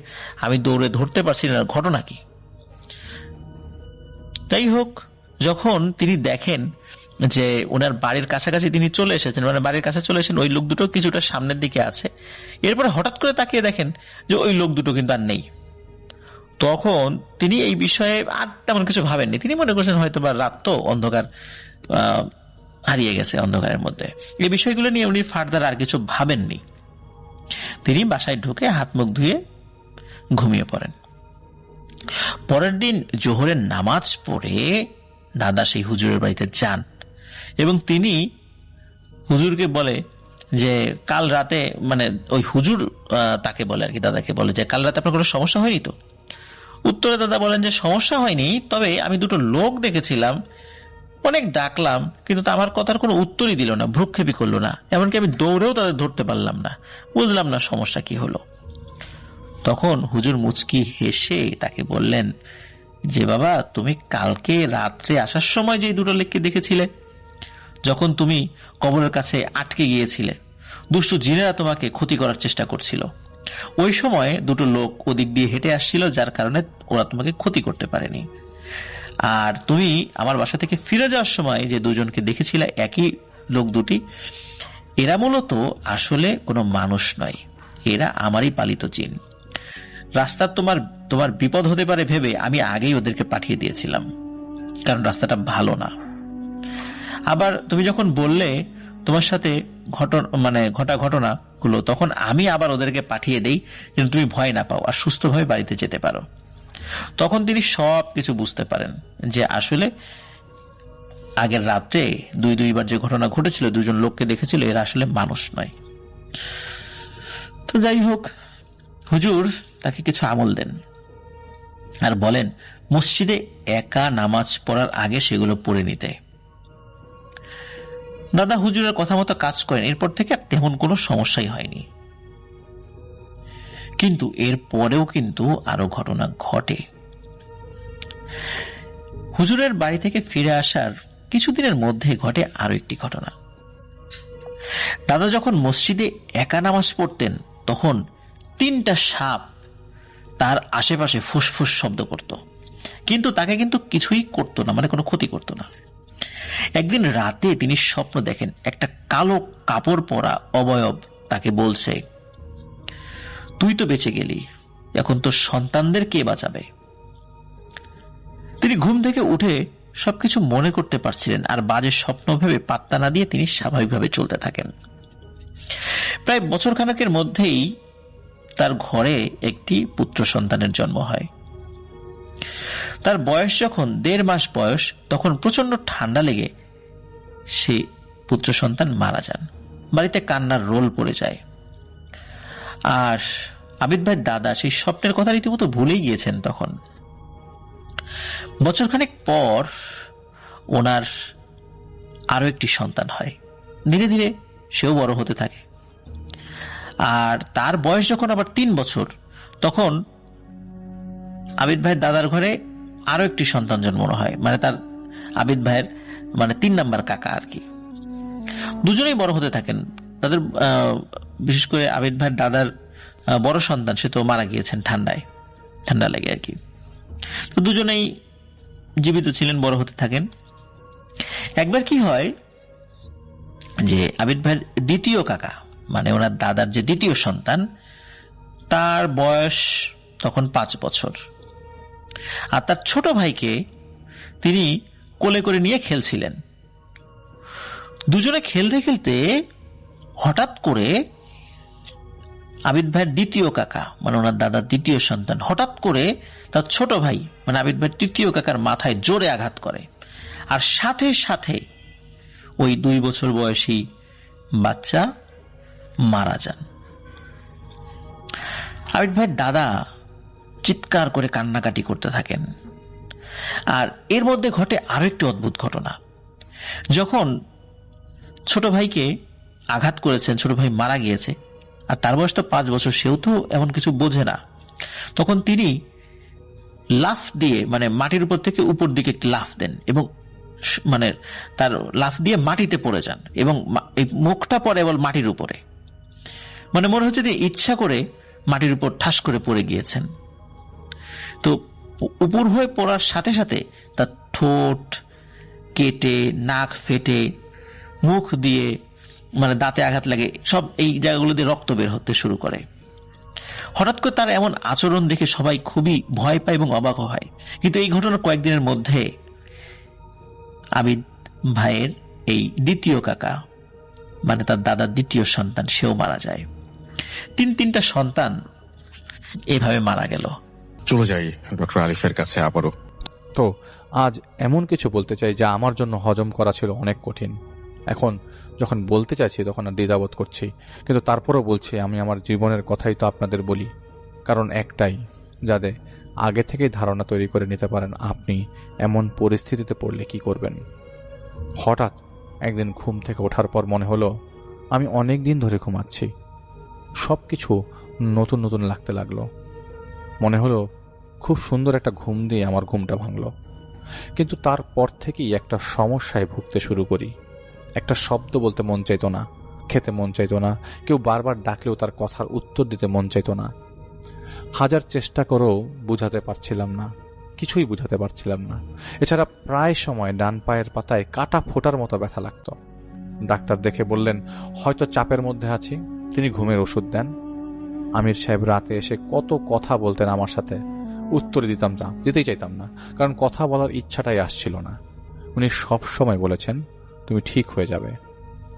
আমি দৌড়ে ধরতে পারছি না, ঘটনা কি। যাই হোক, যখন তিনি দেখেন যে ওনার বাড়ির কাছাকাছি তিনি চলে এসেছেন, বাড়ির কাছে চলে এসেছেন, ওই লোক দুটো কিছুটা সামনের দিকে আছে। এরপরে হঠাৎ করে তাকিয়ে দেখেন যে ওই লোক দুটো কিন্তু আর নেই। তখন তিনি এই বিষয়ে আর তেমন কিছু ভাবেননি। তিনি মনে করছেন হয়তো বা রাত তো, অন্ধকার হারিয়ে গেছে অন্ধকারের মধ্যে। এই বিষয়গুলো নিয়ে উনি ফার্দার আর কিছু ভাবেননি। তিনি বাসায় ঢুকে হাত মুখ ধুয়ে ঘুমিয়ে পড়েন। পরের দিন জোহরের নামাজ পড়ে দাদা সেই হুজুরের বাড়িতে যান এবং তিনি হুজুরকে বলে যে কাল রাতে, মানে ওই হুজুর তাকে বলে আর কি, দাদাকে বলে যে কাল রাতে আপনার কোনো সমস্যা হয়নি তো? উত্তরে দাদা বলেন যে সমস্যা হয়নি, তবে আমি দুটো লোক দেখেছিলাম, অনেক ডাকলাম কিন্তু আমার কথার কোনো উত্তরই দিল না, ভ্রুক্ষেপই করলো না, এমনকি আমি দৌড়েও তাদের ধরতে পারলাম না। বুঝলাম না সমস্যা কি হলো। তখন হুজুর মুচকি হেসে তাকে বললেন যে বাবা, তুমি কালকে রাত্রে আসার সময় যে দুটো লোককে দেখেছিলে, যখন তুমি কবরের কাছে আটকে গিয়েছিলে, দুষ্টু জিনেরা তোমাকে ক্ষতি করার চেষ্টা করছিল, ওই সময় দুটো লোক ওদিক দিয়ে হেঁটে আসছিল, যার কারণে ওরা তোমাকে ক্ষতি করতে পারেনি। আর তুমি আমার বাসা থেকে ফিরে যাওয়ার সময় যে দুজনকে দেখেছিলে, একই লোক দুটি, এরা মূলত আসলে কোনো মানুষ নয়, এরা আমারই পালিত জিন। রাস্তার তোমার বিপদ হতে পারে ভেবে আমি আগেই ওদেরকে পাঠিয়ে দিয়েছিলাম, কারণ রাস্তাটা ভালো না। আবার তুমি যখন বললে তোমার সাথে ঘটা ঘটনাগুলো, তখন আমি আবার ওদেরকে পাঠিয়ে দেই যেন তুমি ভয় না পাও আর সুস্থভাবে বাড়িতে যেতে পারো। তখন তিনি সব কিছু বুঝতে পারেন যে আসলে আগের রাত্রে দুইবার যে ঘটনা ঘটেছিল, দুজন লোককে দেখেছিল, এরা আসলে মানুষ নয়। তো যাই হোক, হুজুর তাকে কিছু আমল দেন আর বলেন মসজিদে একা নামাজ পড়ার আগে সেগুলো পড়ে নিতে। দাদা হুজুরের কথা মতো কাজ করেন, এরপর থেকে আর তেমন কোনো সমস্যাই হয়নি। কিন্তু এর পরেও কিন্তু আরো ঘটনা ঘটে। হুজুরের বাড়ি থেকে ফিরে আসার কিছুদিনের মধ্যে ঘটে আরো একটি ঘটনা। দাদা যখন মসজিদে একা নামাজ পড়তেন, তখন 3টা সাপ তার আশেপাশে ফুসফুস শব্দ করত, কিন্তু তাকে কিন্তু কিছুই করতো না, মানে কোনো ক্ষতি করতো না। একদিন রাতে তিনি স্বপ্ন দেখেন একটা কালো কাপড় পরা অবয়ব তাকে বলছে, তুই তো বেঁচে গেলি, এখন তোর সন্তানদের কে বাঁচাবে? তিনি ঘুম থেকে উঠে সবকিছু মনে করতে পারছিলেন, আর বাজে স্বপ্ন ভেবে পাত্তা না দিয়ে তিনি স্বাভাবিকভাবে চলতে থাকেন। প্রায় বছরখানেকের মধ্যেই তার ঘরে একটি পুত্র সন্তানের জন্ম হয়। তার বয়স যখন 1.5 মাস বয়স, তখন প্রচন্ড ঠান্ডা লেগে সে পুত্র সন্তান মারা যান। বাড়িতে কান্নার রোল পড়ে যায়। আর আবিদ ভাইয়ের দাদা সেই স্বপ্নের কথা রীতিমতো ভুলেই গিয়েছেন। তখন বছরখানেক পর ওনার আরো একটি সন্তান হয়। ধীরে ধীরে সেও বড় হতে থাকে। আর তার বয়স যখন আবার 3 বছর, তখন আবিদ ভাইয়ের দাদার ঘরে আরো একটি সন্তান জন্মানো হয়, মানে তার আবিদ ভাইয়ের 3 নাম্বার কাকা আর কি। দুজনেই বড় হতে থাকেন। তাদের বিশেষ করে আবিদ ভাইয়ের দাদার বড় সন্তান, সে তো মারা গিয়েছেন ঠান্ডা লেগে আর কি। তো দুজনেই জীবিত ছিলেন, বড় হতে থাকেন। একবার কি হয় যে আবিদ ভাইয়ের দ্বিতীয় কাকা, মানে ওনার দাদার যে দ্বিতীয় সন্তান, তার বয়স তখন 5 বছর। আর তার ছোট ভাইকে তিনি কোলে করে নিয়ে খেলছিলেন। দুজনে খেলতে খেলতে হঠাৎ করে আবিদ ভাইয়ের দ্বিতীয় কাকা, মানে ওনার দাদার দ্বিতীয় সন্তান, হঠাৎ করে তার ছোট ভাই, মানে আবিদ ভাইয়ের তৃতীয় কাকার মাথায় জোরে আঘাত করে। আর সাথে সাথে ওই 2 বছর বয়সী বাচ্চা মারা যান। আবিদ ভাইয়ের দাদা চিৎকার করে কান্নাকাটি করতে থাকেন। আর এর মধ্যে ঘটে আরো একটি অদ্ভুত ঘটনা। যখন ছোট ভাইকে আঘাত করেছেন, ছোট ভাই মারা গিয়েছে, আর তার বয়স তো 5 বছর, সেও তো এমন কিছু বোঝে না, তখন তিনি লাফ দিয়ে, মানে মাটির উপর থেকে উপর দিকে একটি লাফ দেন এবং তার লাফ দিয়ে মাটিতে পড়ে যান এবং এই মুখটা পড়ে বল মাটির উপরে, মনে হচ্ছে যে ইচ্ছা করে মাটির উপর ঠাস করে পড়ে গিয়েছেন। তো উপর হয়ে পড়ার সাথে সাথে তার ঠোঁট কেটে, নাক ফেটে, মুখ দিয়ে দাঁতে আঘাত লাগে, সব এই জায়গাগুলো দিয়ে রক্ত বের হতে শুরু করে। হঠাৎ করে তার এমন আচরণ দেখে সবাই খুবই ভয় পায় এবং অবাক হয়। কিন্তু এই ঘটনা কয়েকদিনের মধ্যে আবিদ ভাইয়ের এই দ্বিতীয় কাকা, মানে তার দাদার দ্বিতীয় সন্তান, সেও মারা যায়। তিনটা সন্তান এভাবে মারা গেল। চলে যাই ডক্টর আরিফের কাছে আবারও। তো আজ এমন কিছু বলতে চাই যা আমার জন্য হজম করা ছিল অনেক কঠিন। এখন যখন বলতে চাইছি তখন আর দ্বিধাবোধ করছি, কিন্তু তারপরও বলছি আমি আমার জীবনের কথাই তো আপনাদের বলি। কারণ একটাই, যাতে আগে থেকেই ধারণা তৈরি করে নিতে পারেন আপনি এমন পরিস্থিতিতে পড়লে কি করবেন। হঠাৎ একদিন ঘুম থেকে ওঠার পর মনে হলো আমি অনেক দিন ধরে ঘুমাচ্ছি। সব কিছু নতুন নতুন লাগতে লাগলো। মনে হলো খুব সুন্দর একটা ঘুম দিয়ে আমার ঘুমটা ভাঙল। কিন্তু তারপর থেকেই একটা সমস্যায় ভুগতে শুরু করি। একটা শব্দ বলতে মন চাইতো না, খেতে মন চাইতো না, কেউ বারবার ডাকলেও তার কথার উত্তর দিতে মন চাইতো না। হাজার চেষ্টা করেও বুঝাতে পারছিলাম না, কিছুই বুঝাতে পারছিলাম না। এছাড়া প্রায় সময় ডান পায়ের পাতায় কাটা ফোটার মতো ব্যথা লাগতো। ডাক্তার দেখে বললেন হয়তো চাপের মধ্যে আছি। তিনি ঘুমের ওষুধ দেন। আমির সাহেব রাতে এসে কত কথা বলতেন আমার সাথে, উত্তর দিতেই চাইতাম না, কারণ কথা বলার ইচ্ছাটাই আসছিল না। উনি সব সময় বলেছেন তুমি ঠিক হয়ে যাবে।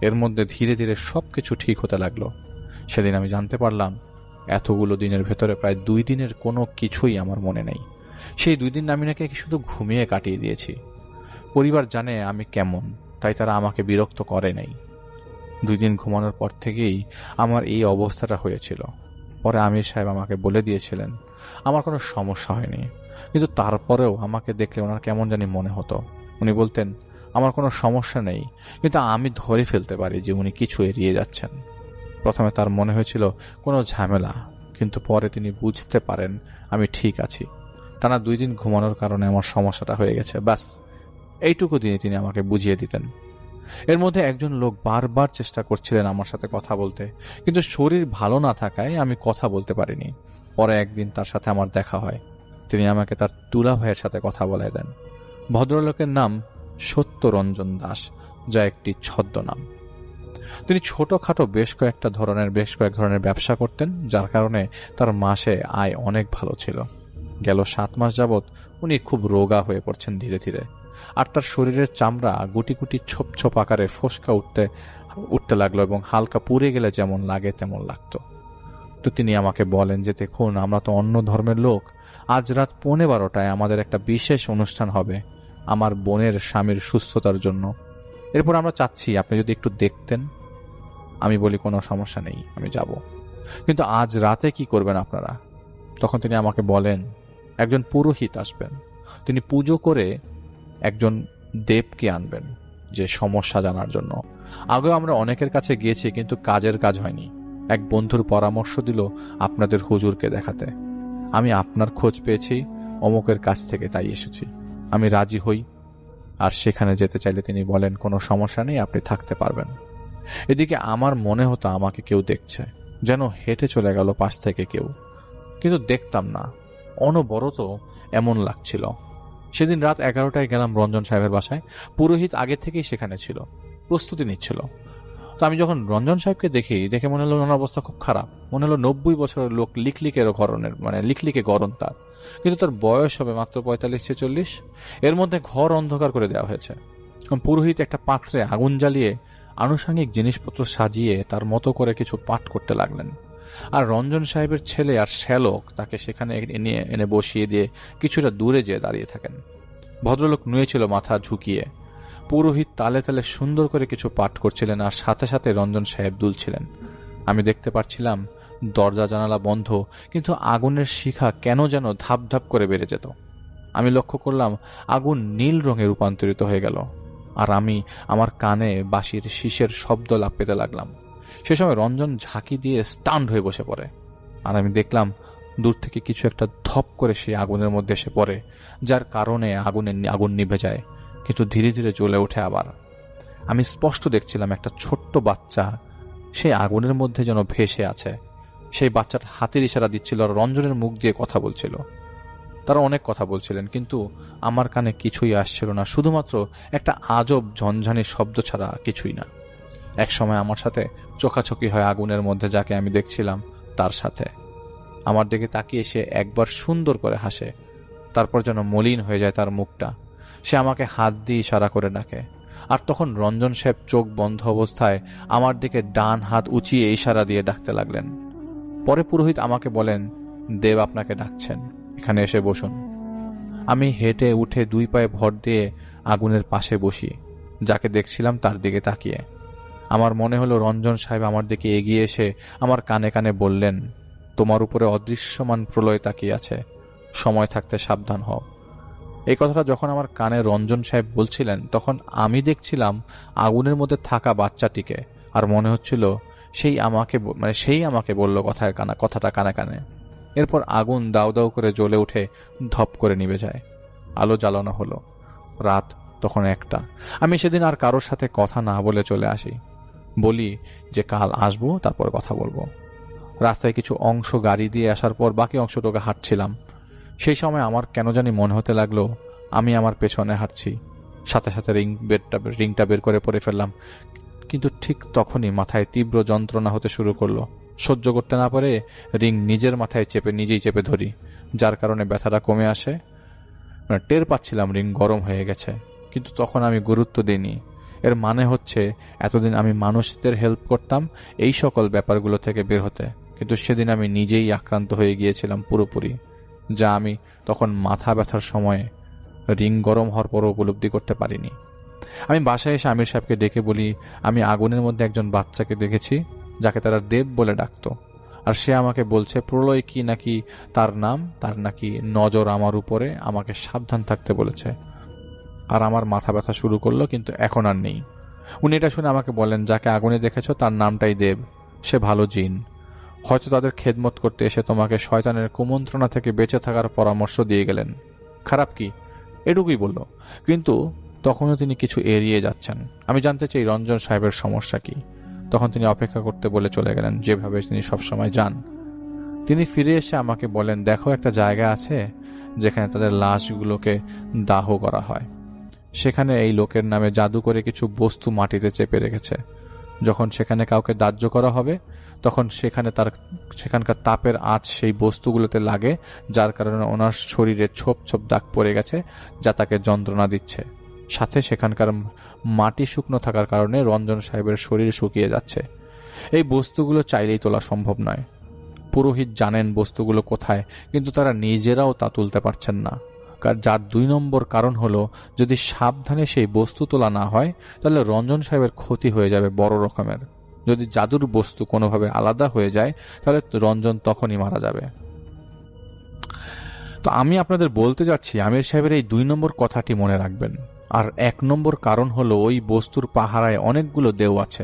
এর মধ্যে ধীরে ধীরে সবকিছু ঠিক হতে লাগলো। সেদিন আমি জানতে পারলাম এতগুলো দিনের ভেতরে প্রায় 2 দিনের কোনো কিছুই আমার মনে নেই। সেই 2 দিন আমি নাকি শুধু ঘুমিয়ে কাটিয়ে দিয়েছি। পরিবার জানে আমি কেমন, তাই তারা আমাকে বিরক্ত করে নাই। 2 দিন ঘুমানোর পর থেকেই আমার এই অবস্থাটা হয়েছিল। পরে আমির সাহেব আমাকে বলে দিয়েছিলেন আমার কোনো সমস্যা হয়নি, কিন্তু তারপরেও আমাকে দেখলে ওনার কেমন জানি মনে হতো। উনি বলতেন আমার কোনো সমস্যা নেই, কিন্তু আমি ধরে ফেলতে পারি যে উনি কিছু এড়িয়ে যাচ্ছেন। প্রথমে তার মনে হয়েছিল কোনো ঝামেলা, কিন্তু পরে তিনি বুঝতে পারেন আমি ঠিক আছি। টানা 2 দিন ঘুমানোর কারণে আমার সমস্যাটা হয়ে গেছে, ব্যাস এইটুকু দিনে তিনি আমাকে বুঝিয়ে দিতেন। এর মধ্যে একজন লোক বারবার চেষ্টা করছিলেন আমার সাথে কথা বলতে, কিন্তু শরীর ভালো না থাকায় আমি কথা বলতে পারিনি। পরে একদিন তার সাথে আমার দেখা হয়। তিনি আমাকে তার তুলা ভাইয়ের সাথে কথা বলে দেন। ভদ্রলোকের নাম সত্যরঞ্জন দাস, যা একটি ছদ্মনাম। তিনি ছোটখাটো বেশ কয়েক ধরনের ব্যবসা করতেন, যার কারণে তার মাসে আয় অনেক ভালো ছিল। গেল 7 মাস যাবৎ উনি খুব রোগা হয়ে পড়ছেন ধীরে ধীরে, আর তার শরীরের চামড়া গুটি গুটি ছোপ ছোপ আকারে ফোসকা উঠতে লাগলো এবং হালকা পুড়ে গেলে যেমন লাগে তেমন লাগতো। তো তিনি আমাকে বলেন যে দেখুন আমরা তো অন্য ধর্মের লোক, আজ রাত 12:15টায় আমাদের একটা বিশেষ অনুষ্ঠান হবে আমার বোনের স্বামীর সুস্থতার জন্য। এরপর আমরা চাচ্ছি আপনি যদি একটু দেখতেন। আমি বলি কোনো সমস্যা নেই, আমি যাব, কিন্তু আজ রাতে কি করবেন আপনারা? তখন তিনি আমাকে বলেন একজন পুরোহিত আসবেন, তিনি পুজো করে একজন দেবকে আনবেন যে সমস্যা জানার জন্য। আগেও আমরা অনেকের কাছে গিয়েছি, কিন্তু কাজের কাজ হয়নি। এক বন্ধুর পরামর্শ দিল আপনাদের হুজুরকে দেখাতে। আমি আপনার খোঁজ পেয়েছি অমুকের কাছ থেকে, তাই এসেছি। আমি রাজি হই, আর সেখানে যেতে চাইলে তিনি বলেন কোনো সমস্যা নেই, আপনি থাকতে পারবেন। এদিকে আমার মনে হতো আমাকে কেউ দেখছে, যেন হেঁটে চলে গেল পাশ থেকে কেউ, কিন্তু দেখতাম না। অনবরত এমন লাগছিল। সেদিন রাত 11টায় গেলাম রঞ্জন সাহেবের বাসায়। পুরোহিত আগে থেকেই সেখানে ছিল, প্রস্তুতি নিচ্ছিল। তো আমি যখন রঞ্জন সাহেবকে দেখে মনে হলো ওনার অবস্থা খুব খারাপ। মনে হলো 90 বছরের লোক, লিকলিকে গরম তার, কিন্তু তার বয়স হবে মাত্র 45-46। এর মধ্যে ঘর অন্ধকার করে দেওয়া হয়েছে। পুরোহিত একটা পাত্রে আগুন জ্বালিয়ে আনুষঙ্গিক জিনিসপত্র সাজিয়ে তার মতো করে কিছু পাঠ করতে লাগলেন। আর রঞ্জন সাহেবের ছেলে আর শ্যালক তাকে সেখানে এনে বসিয়ে দিয়ে কিছুটা দূরে যেয়ে দাঁড়িয়ে থাকেন। ভদ্রলোক নুয়েছিল মাথা ঝুঁকিয়ে। পুরোহিত তালে তালে সুন্দর করে কিছু পাঠ করছিলেন, আর সাথে সাথে রঞ্জন সাহেব দুলছিলেন। আমি দেখতে পাচ্ছিলাম দরজা জানালা বন্ধ, কিন্তু আগুনের শিখা কেন যেন ধাপ ধাপ করে বেড়ে যেত। আমি লক্ষ্য করলাম আগুন নীল রঙে রূপান্তরিত হয়ে গেল, আর আমি আমার কানে বাঁশির শীষের শব্দ লাভ পেতে লাগলাম। সে সময় রঞ্জন ঝাঁকি দিয়ে স্টান্ড হয়ে বসে পড়ে, আর আমি দেখলাম দূর থেকে কিছু একটা ধপ করে সেই আগুনের মধ্যে এসে পড়ে, যার কারণে আগুন নিভে যায়, কিন্তু ধীরে ধীরে জ্বলে ওঠে আবার। আমি স্পষ্ট দেখছিলাম একটা ছোট্ট বাচ্চা সেই আগুনের মধ্যে যেন ভেসে আছে। সেই বাচ্চাটা হাতের ইশারা দিচ্ছিল আর রঞ্জনের মুখ দিয়ে কথা বলছিল। তারা অনেক কথা বলছিলেন, কিন্তু আমার কানে কিছুই আসছিল না, শুধুমাত্র একটা আজব ঝনঝানি শব্দ ছাড়া কিছুই না। এক সময় আমার সাথে চোখাচোখি হয় আগুনের মধ্যে যাকে আমি দেখছিলাম তার সাথে। আমার দিকে তাকিয়ে সে একবার সুন্দর করে হাসে, তারপর যেন মলিন হয়ে যায় তার মুখটা। সে আমাকে হাত দিয়ে ইশারা করে ডাকে। আর তখন রঞ্জন সাহেব চোখ বন্ধ অবস্থায় আমার দিকে ডান হাত উঁচিয়ে ইশারা দিয়ে ডাকতে লাগলেন। পরে পুরোহিত আমাকে বলেন, দেব আপনাকে ডাকছেন, এখানে এসে বসুন। আমি হেঁটে উঠে 2 পায়ে ভর দিয়ে আগুনের পাশে বসি, যাকে দেখছিলাম তার দিকে তাকিয়ে। আমার মনে হলো রঞ্জন সাহেব আমার দিকে এগিয়ে এসে আমার কানে কানে বললেন, তোমার উপরে অদৃশ্যমান প্রলয় তাকিয়ে আছে, সময় থাকতে সাবধান হও। এই কথাটা যখন আমার কানে রঞ্জন সাহেব বলছিলেন, তখন আমি দেখছিলাম আগুনের মধ্যে থাকা বাচ্চাটিকে, আর মনে হচ্ছিল সেই আমাকে বলল কথাটা কানে কানে। এরপর আগুন দাউ দাউ করে জ্বলে উঠে ধপ করে নিভে যায়। আলো জ্বালানো হলো। রাত তখন 1টা। আমি সেদিন আর কারোর সাথে কথা না বলে চলে আসি। বলি যে কাল আসবো, তারপর কথা বলবো। রাস্তায় কিছু অংশ গাড়ি দিয়ে আসার পর বাকি অংশটুকু হাঁটছিলাম। সেই সময় আমার কেন জানি মনে হতে লাগলো আমি আমার পেছনে হাঁটছি। সাথে সাথে রিংটা বের করে পরে ফেললাম। কিন্তু ঠিক তখনই মাথায় তীব্র যন্ত্রণা হতে শুরু করলো। সহ্য করতে না পারে রিং নিজের মাথায় নিজেই চেপে ধরি, যার কারণে ব্যথাটা কমে আসে। টের পাচ্ছিলাম রিং গরম হয়ে গেছে, কিন্তু তখন আমি গুরুত্ব দিইনি। এর মানে হচ্ছে এতদিন আমি মানুষদের হেল্প করতাম এই সকল ব্যাপারগুলো থেকে বের হতে, কিন্তু সেদিন আমি নিজেই আক্রান্ত হয়ে গিয়েছিলাম পুরোপুরি, যা আমি তখন মাথা ব্যথার সময়ে রিং গরম হওয়ার পরও উপলব্ধি করতে পারিনি। আমি বাসায় এসে আমির সাহেবকে ডেকে বলি, আমি আগুনের মধ্যে একজন বাচ্চাকে দেখেছি যাকে তারা দেব বলে ডাকতো, আর সে আমাকে বলছে প্রলয় কি নাকি তার নাম, তার নাকি নজর আমার উপরে, আমাকে সাবধান থাকতে বলেছে। আর আমার মাথা ব্যথা শুরু করলো, কিন্তু এখন আর নেই। উনি এটা শুনে আমাকে বলেন, যাকে আগুনে দেখেছ তার নামটাই দেব, সে ভালো জিন, হয়তো তাদের খেদমত করতে এসে তোমাকে শয়তানের কুমন্ত্রণা থেকে বেঁচে থাকার পরামর্শ দিয়ে গেলেন। খারাপ কি? এটুকুই বলল, কিন্তু তখনও তিনি কিছু এড়িয়ে যাচ্ছেন। আমি জানতে চাই রঞ্জন সাহেবের সমস্যা কি। তখন তিনি অপেক্ষা করতে বলে চলে গেলেন, যেভাবে তিনি সবসময় যান। তিনি ফিরে এসে আমাকে বলেন, দেখো একটা জায়গা আছে যেখানে তাদের লাশগুলোকে দাহ করা হয়। সেখানে এই লোকের নামে জাদু করে কিছু বস্তু মাটিতে চেপে রেখেছে। যখন সেখানে কাউকে দাহ্য করা হবে, তখন সেখানকার তাপের আঁচ সেই বস্তুগুলোতে লাগে, যার কারণে ওনার শরীরে ছোপ ছোপ দাগ পড়ে গেছে, যা তাকে যন্ত্রণা দিচ্ছে। সাথে সেখানকার মাটি শুকনো থাকার কারণে রঞ্জন সাহেবের শরীর শুকিয়ে যাচ্ছে। এই বস্তুগুলো চাইলেই তোলা সম্ভব নয়। পুরোহিত জানেন বস্তুগুলো কোথায়, কিন্তু তারা নিজেরাও তা তুলতে পারছেন না। যার 2 নম্বর কারণ হলো, যদি সাবধানে সেই বস্তু তোলা না হয়, তাহলে রঞ্জন সাহেবের ক্ষতি হয়ে যাবে বড় রকমের। যদি জাদুর বস্তু কোনোভাবে আলাদা হয়ে যায়, তাহলে রঞ্জন তখনই মারা যাবে। তো আমি আপনাদের বলতে যাচ্ছি, আমির সাহেবের এই 2 নম্বর কথাটি মনে রাখবেন। আর 1 নম্বর কারণ হলো, ওই বস্তুর পাহারায় অনেকগুলো দেও আছে,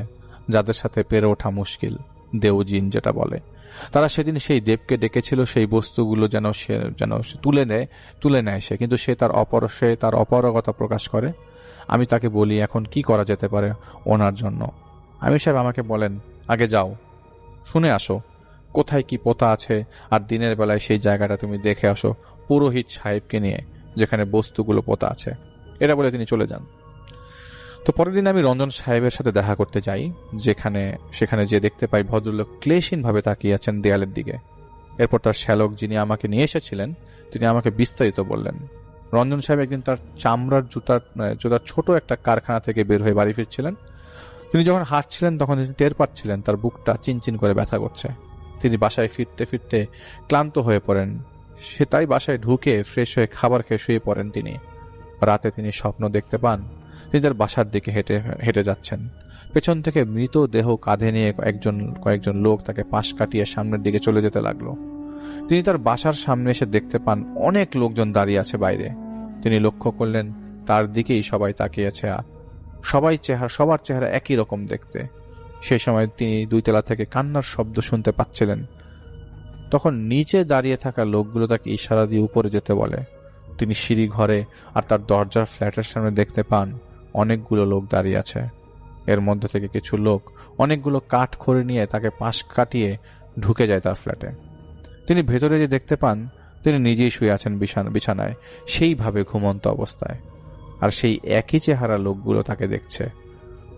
যাদের সাথে পেরে ওঠা মুশকিল, দেও জিন যেটা বলে। তারা সেদিন সেই দেবকে ডেকেছিল সেই বস্তুগুলো যেন তুলে নেয় সে, কিন্তু সে তার অপারগতা প্রকাশ করে। আমি তাকে বলি, এখন কি করা যেতে পারে ওনার জন্য। আমির সাহেব আমাকে বলেন, আগে যাও, শুনে আসো কোথায় কি পোতা আছে, আর দিনের বেলায় সেই জায়গাটা তুমি দেখে আসো পুরোহিত সাহেবকে নিয়ে, যেখানে বস্তুগুলো পোতা আছে। এটা বলে তিনি চলে যান। তো পরের দিন আমি রঞ্জন সাহেবের সাথে দেখা করতে যাই, সেখানে যে দেখতে পাই ভদ্রলোক ক্লেশহীনভাবে তাকিয়ে আছেন দেয়ালের দিকে। এরপর তার শ্যালক, যিনি আমাকে নিয়ে এসেছিলেন, তিনি আমাকে বিস্তারিত বললেন। রঞ্জন সাহেব একদিন তার চামড়ার জুতার ছোট একটা কারখানা থেকে বের হয়ে বাড়ি ফিরছিলেন। তিনি যখন হাঁটছিলেন, তখন তিনি টের পাচ্ছিলেন তার বুকটা চিনচিন করে ব্যথা করছে। তিনি বাসায় ফিরতে ফিরতে ক্লান্ত হয়ে পড়েন। সে তাই বাসায় ঢুকে ফ্রেশ হয়ে খাবার খেয়ে শুয়ে পড়েন। রাতে তিনি স্বপ্ন দেখতে পান তিনি তার বাসার দিকে হেঁটে যাচ্ছেন। পেছন থেকে মৃত দেহ কাঁধে নিয়ে কয়েকজন লোক তাকে পাশ কাটিয়ে সামনের দিকে চলে যেতে লাগলো। তিনি তার বাসার সামনে এসে দেখতে পান অনেক লোকজন দাঁড়িয়ে আছে বাইরে। তিনি লক্ষ্য করলেন তার দিকেই সবাই তাকিয়ে আছে। সবার চেহারা একই রকম দেখতে। সেই সময় তিনি 2 তলা থেকে কান্নার শব্দ শুনতে পাচ্ছিলেন। তখন নিচে দাঁড়িয়ে থাকা লোকগুলো তাকে ইশারা দিয়ে উপরে যেতে বলে। তিনি সিঁড়ি ঘরে আর তার দরজার ফ্ল্যাটের সামনে দেখতে পান অনেকগুলো লোক দাঁড়িয়ে আছে। এর মধ্যে থেকে কিছু লোক অনেকগুলো কাঠ খড়ি নিয়ে তাকে পাশ কাটিয়ে ঢুকে যায় তার ফ্ল্যাটে। তিনি ভেতরে যে দেখতে পান তিনি নিজেই শুয়ে আছেন বিছানায়, সেইভাবে ঘুমন্ত অবস্থায়। আর সেই একই চেহারা লোকগুলো তাকে দেখছে।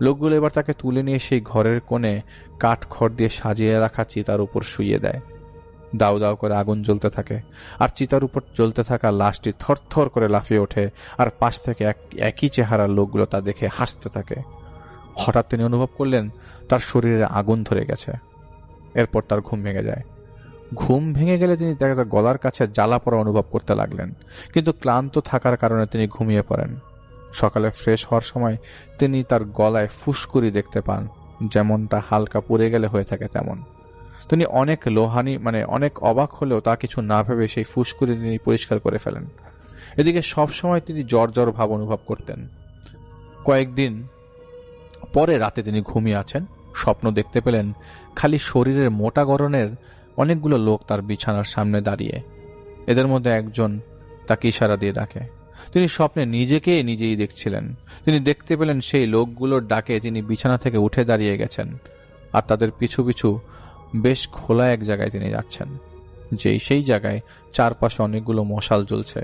লোকগুলো এবার তাকে তুলে নিয়ে সেই ঘরের কোণে কাঠ খড় দিয়ে সাজিয়ে রাখা চিতার উপর শুইয়ে দেয়। দাউ দাউ করে আগুন জ্বলতে থাকে, আর চিতার উপর জ্বলতে থাকা লাশটি থরথর করে লাফিয়ে ওঠে, আর পাশ থেকে একই চেহারার লোকগুলো তা দেখে হাসতে থাকে। হঠাৎ তিনি অনুভব করলেন তার শরীরে আগুন ধরে গেছে। এরপর তার ঘুম ভেঙে যায়। ঘুম ভেঙে গেলে তিনি তার গলার কাছে জ্বালা পড়া অনুভব করতে লাগলেন, কিন্তু ক্লান্ত থাকার কারণে তিনি ঘুমিয়ে পড়েন। সকালে ফ্রেশ হওয়ার সময় তিনি তার গলায় ফুসকুড়ি দেখতে পান, যেমনটা হালকা পুড়ে গেলে হয়ে থাকে তেমন। তিনি অনেক অবাক হলেও তা কিছু না ভেবে সেই ফুসকুড়ি তিনি পরিষ্কার করে ফেলেন। এদিকে সব সময় তিনি জ্বর জ্বর ভাব অনুভব করতেন। কয়েকদিন পরে রাতে তিনি ঘুমিয়ে আছেন, স্বপ্ন দেখতে পেলেন খালি শরীরের মোটা গড়নের অনেকগুলো লোক তার বিছানার সামনে দাঁড়িয়ে। এদের মধ্যে একজন তাকে ইশারা দিয়ে ডাকে। তিনি স্বপ্নে নিজেই দেখছিলেন। তিনি দেখতে পেলেন সেই লোকগুলোর ডাকে তিনি বিছানা থেকে উঠে দাঁড়িয়ে গেছেন, আর তাদের পিছু পিছু বেশ খোলা এক জায়গায় তিনি যাচ্ছেন, সেই জায়গায় চারপাশে অনেকগুলো মশাল জ্বলছে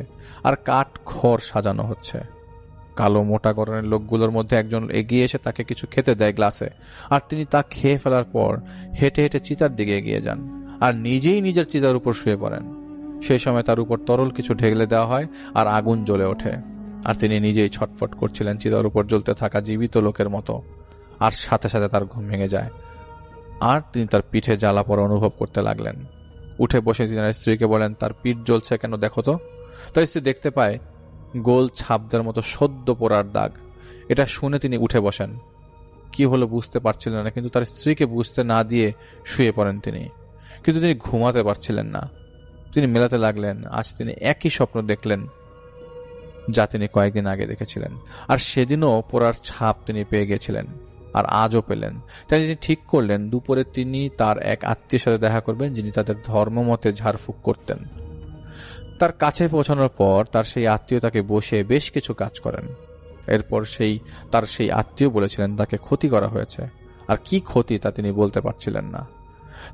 আর কাঠ খড় সাজানো হচ্ছে। কালো মোটা গড়নের লোকগুলোর মধ্যে একজন এগিয়ে এসে তাকে কিছু খেতে দেয় গ্লাসে, আর তিনি তা খেয়ে ফেলার পর হেঁটে হেঁটে চিতার দিকে এগিয়ে যান আর নিজেই নিজের চিতার উপর শুয়ে পড়েন। সেই সময় তার উপর তরল কিছু ঢেলে দেওয়া হয় আর আগুন জ্বলে ওঠে, আর তিনি নিজেই ছটফট করছিলেন চিতার উপর জ্বলতে থাকা জীবিত লোকের মতো। আর সাথে সাথে তার ঘুম ভেঙে যায়, আর তিনি তার পিঠে জ্বালা পড়া অনুভব করতে লাগলেন। উঠে বসে তিনি তার স্ত্রীকে বলেন, তার পিঠ জ্বলছে কেন দেখো তো। তার স্ত্রী দেখতে পায় গোল ছাপদের মতো সদ্য পোড়ার দাগ। এটা শুনে তিনি উঠে বসেন। কি হলো বুঝতে পারছিলেন না, কিন্তু তার স্ত্রীকে বুঝতে না দিয়ে শুয়ে পড়েন তিনি। কিন্তু তিনি ঘুমাতে পারছিলেন না। তিনি মেলাতে লাগলেন, আজ তিনি একই স্বপ্ন দেখলেন যা তিনি কয়েকদিন আগে দেখেছিলেন, আর সেদিনও পোড়ার ছাপ তিনি পেয়ে গেছিলেন, আর আজও পেলেন। তাই তিনি ঠিক করলেন দুপুরে তিনি তার এক আত্মীয়ের সাথে দেখা করবেন, যিনি তাদের ধর্মমতে ঝাড়ফুঁক করতেন। তার কাছে পৌঁছানোর পর তার সেই আত্মীয় তাকে বসে বেশ কিছু কাজ করেন। এরপর তার সেই আত্মীয় বলেছিলেন তাকে ক্ষতি করা হয়েছে, আর কি ক্ষতি তা তিনি বলতে পারছিলেন না।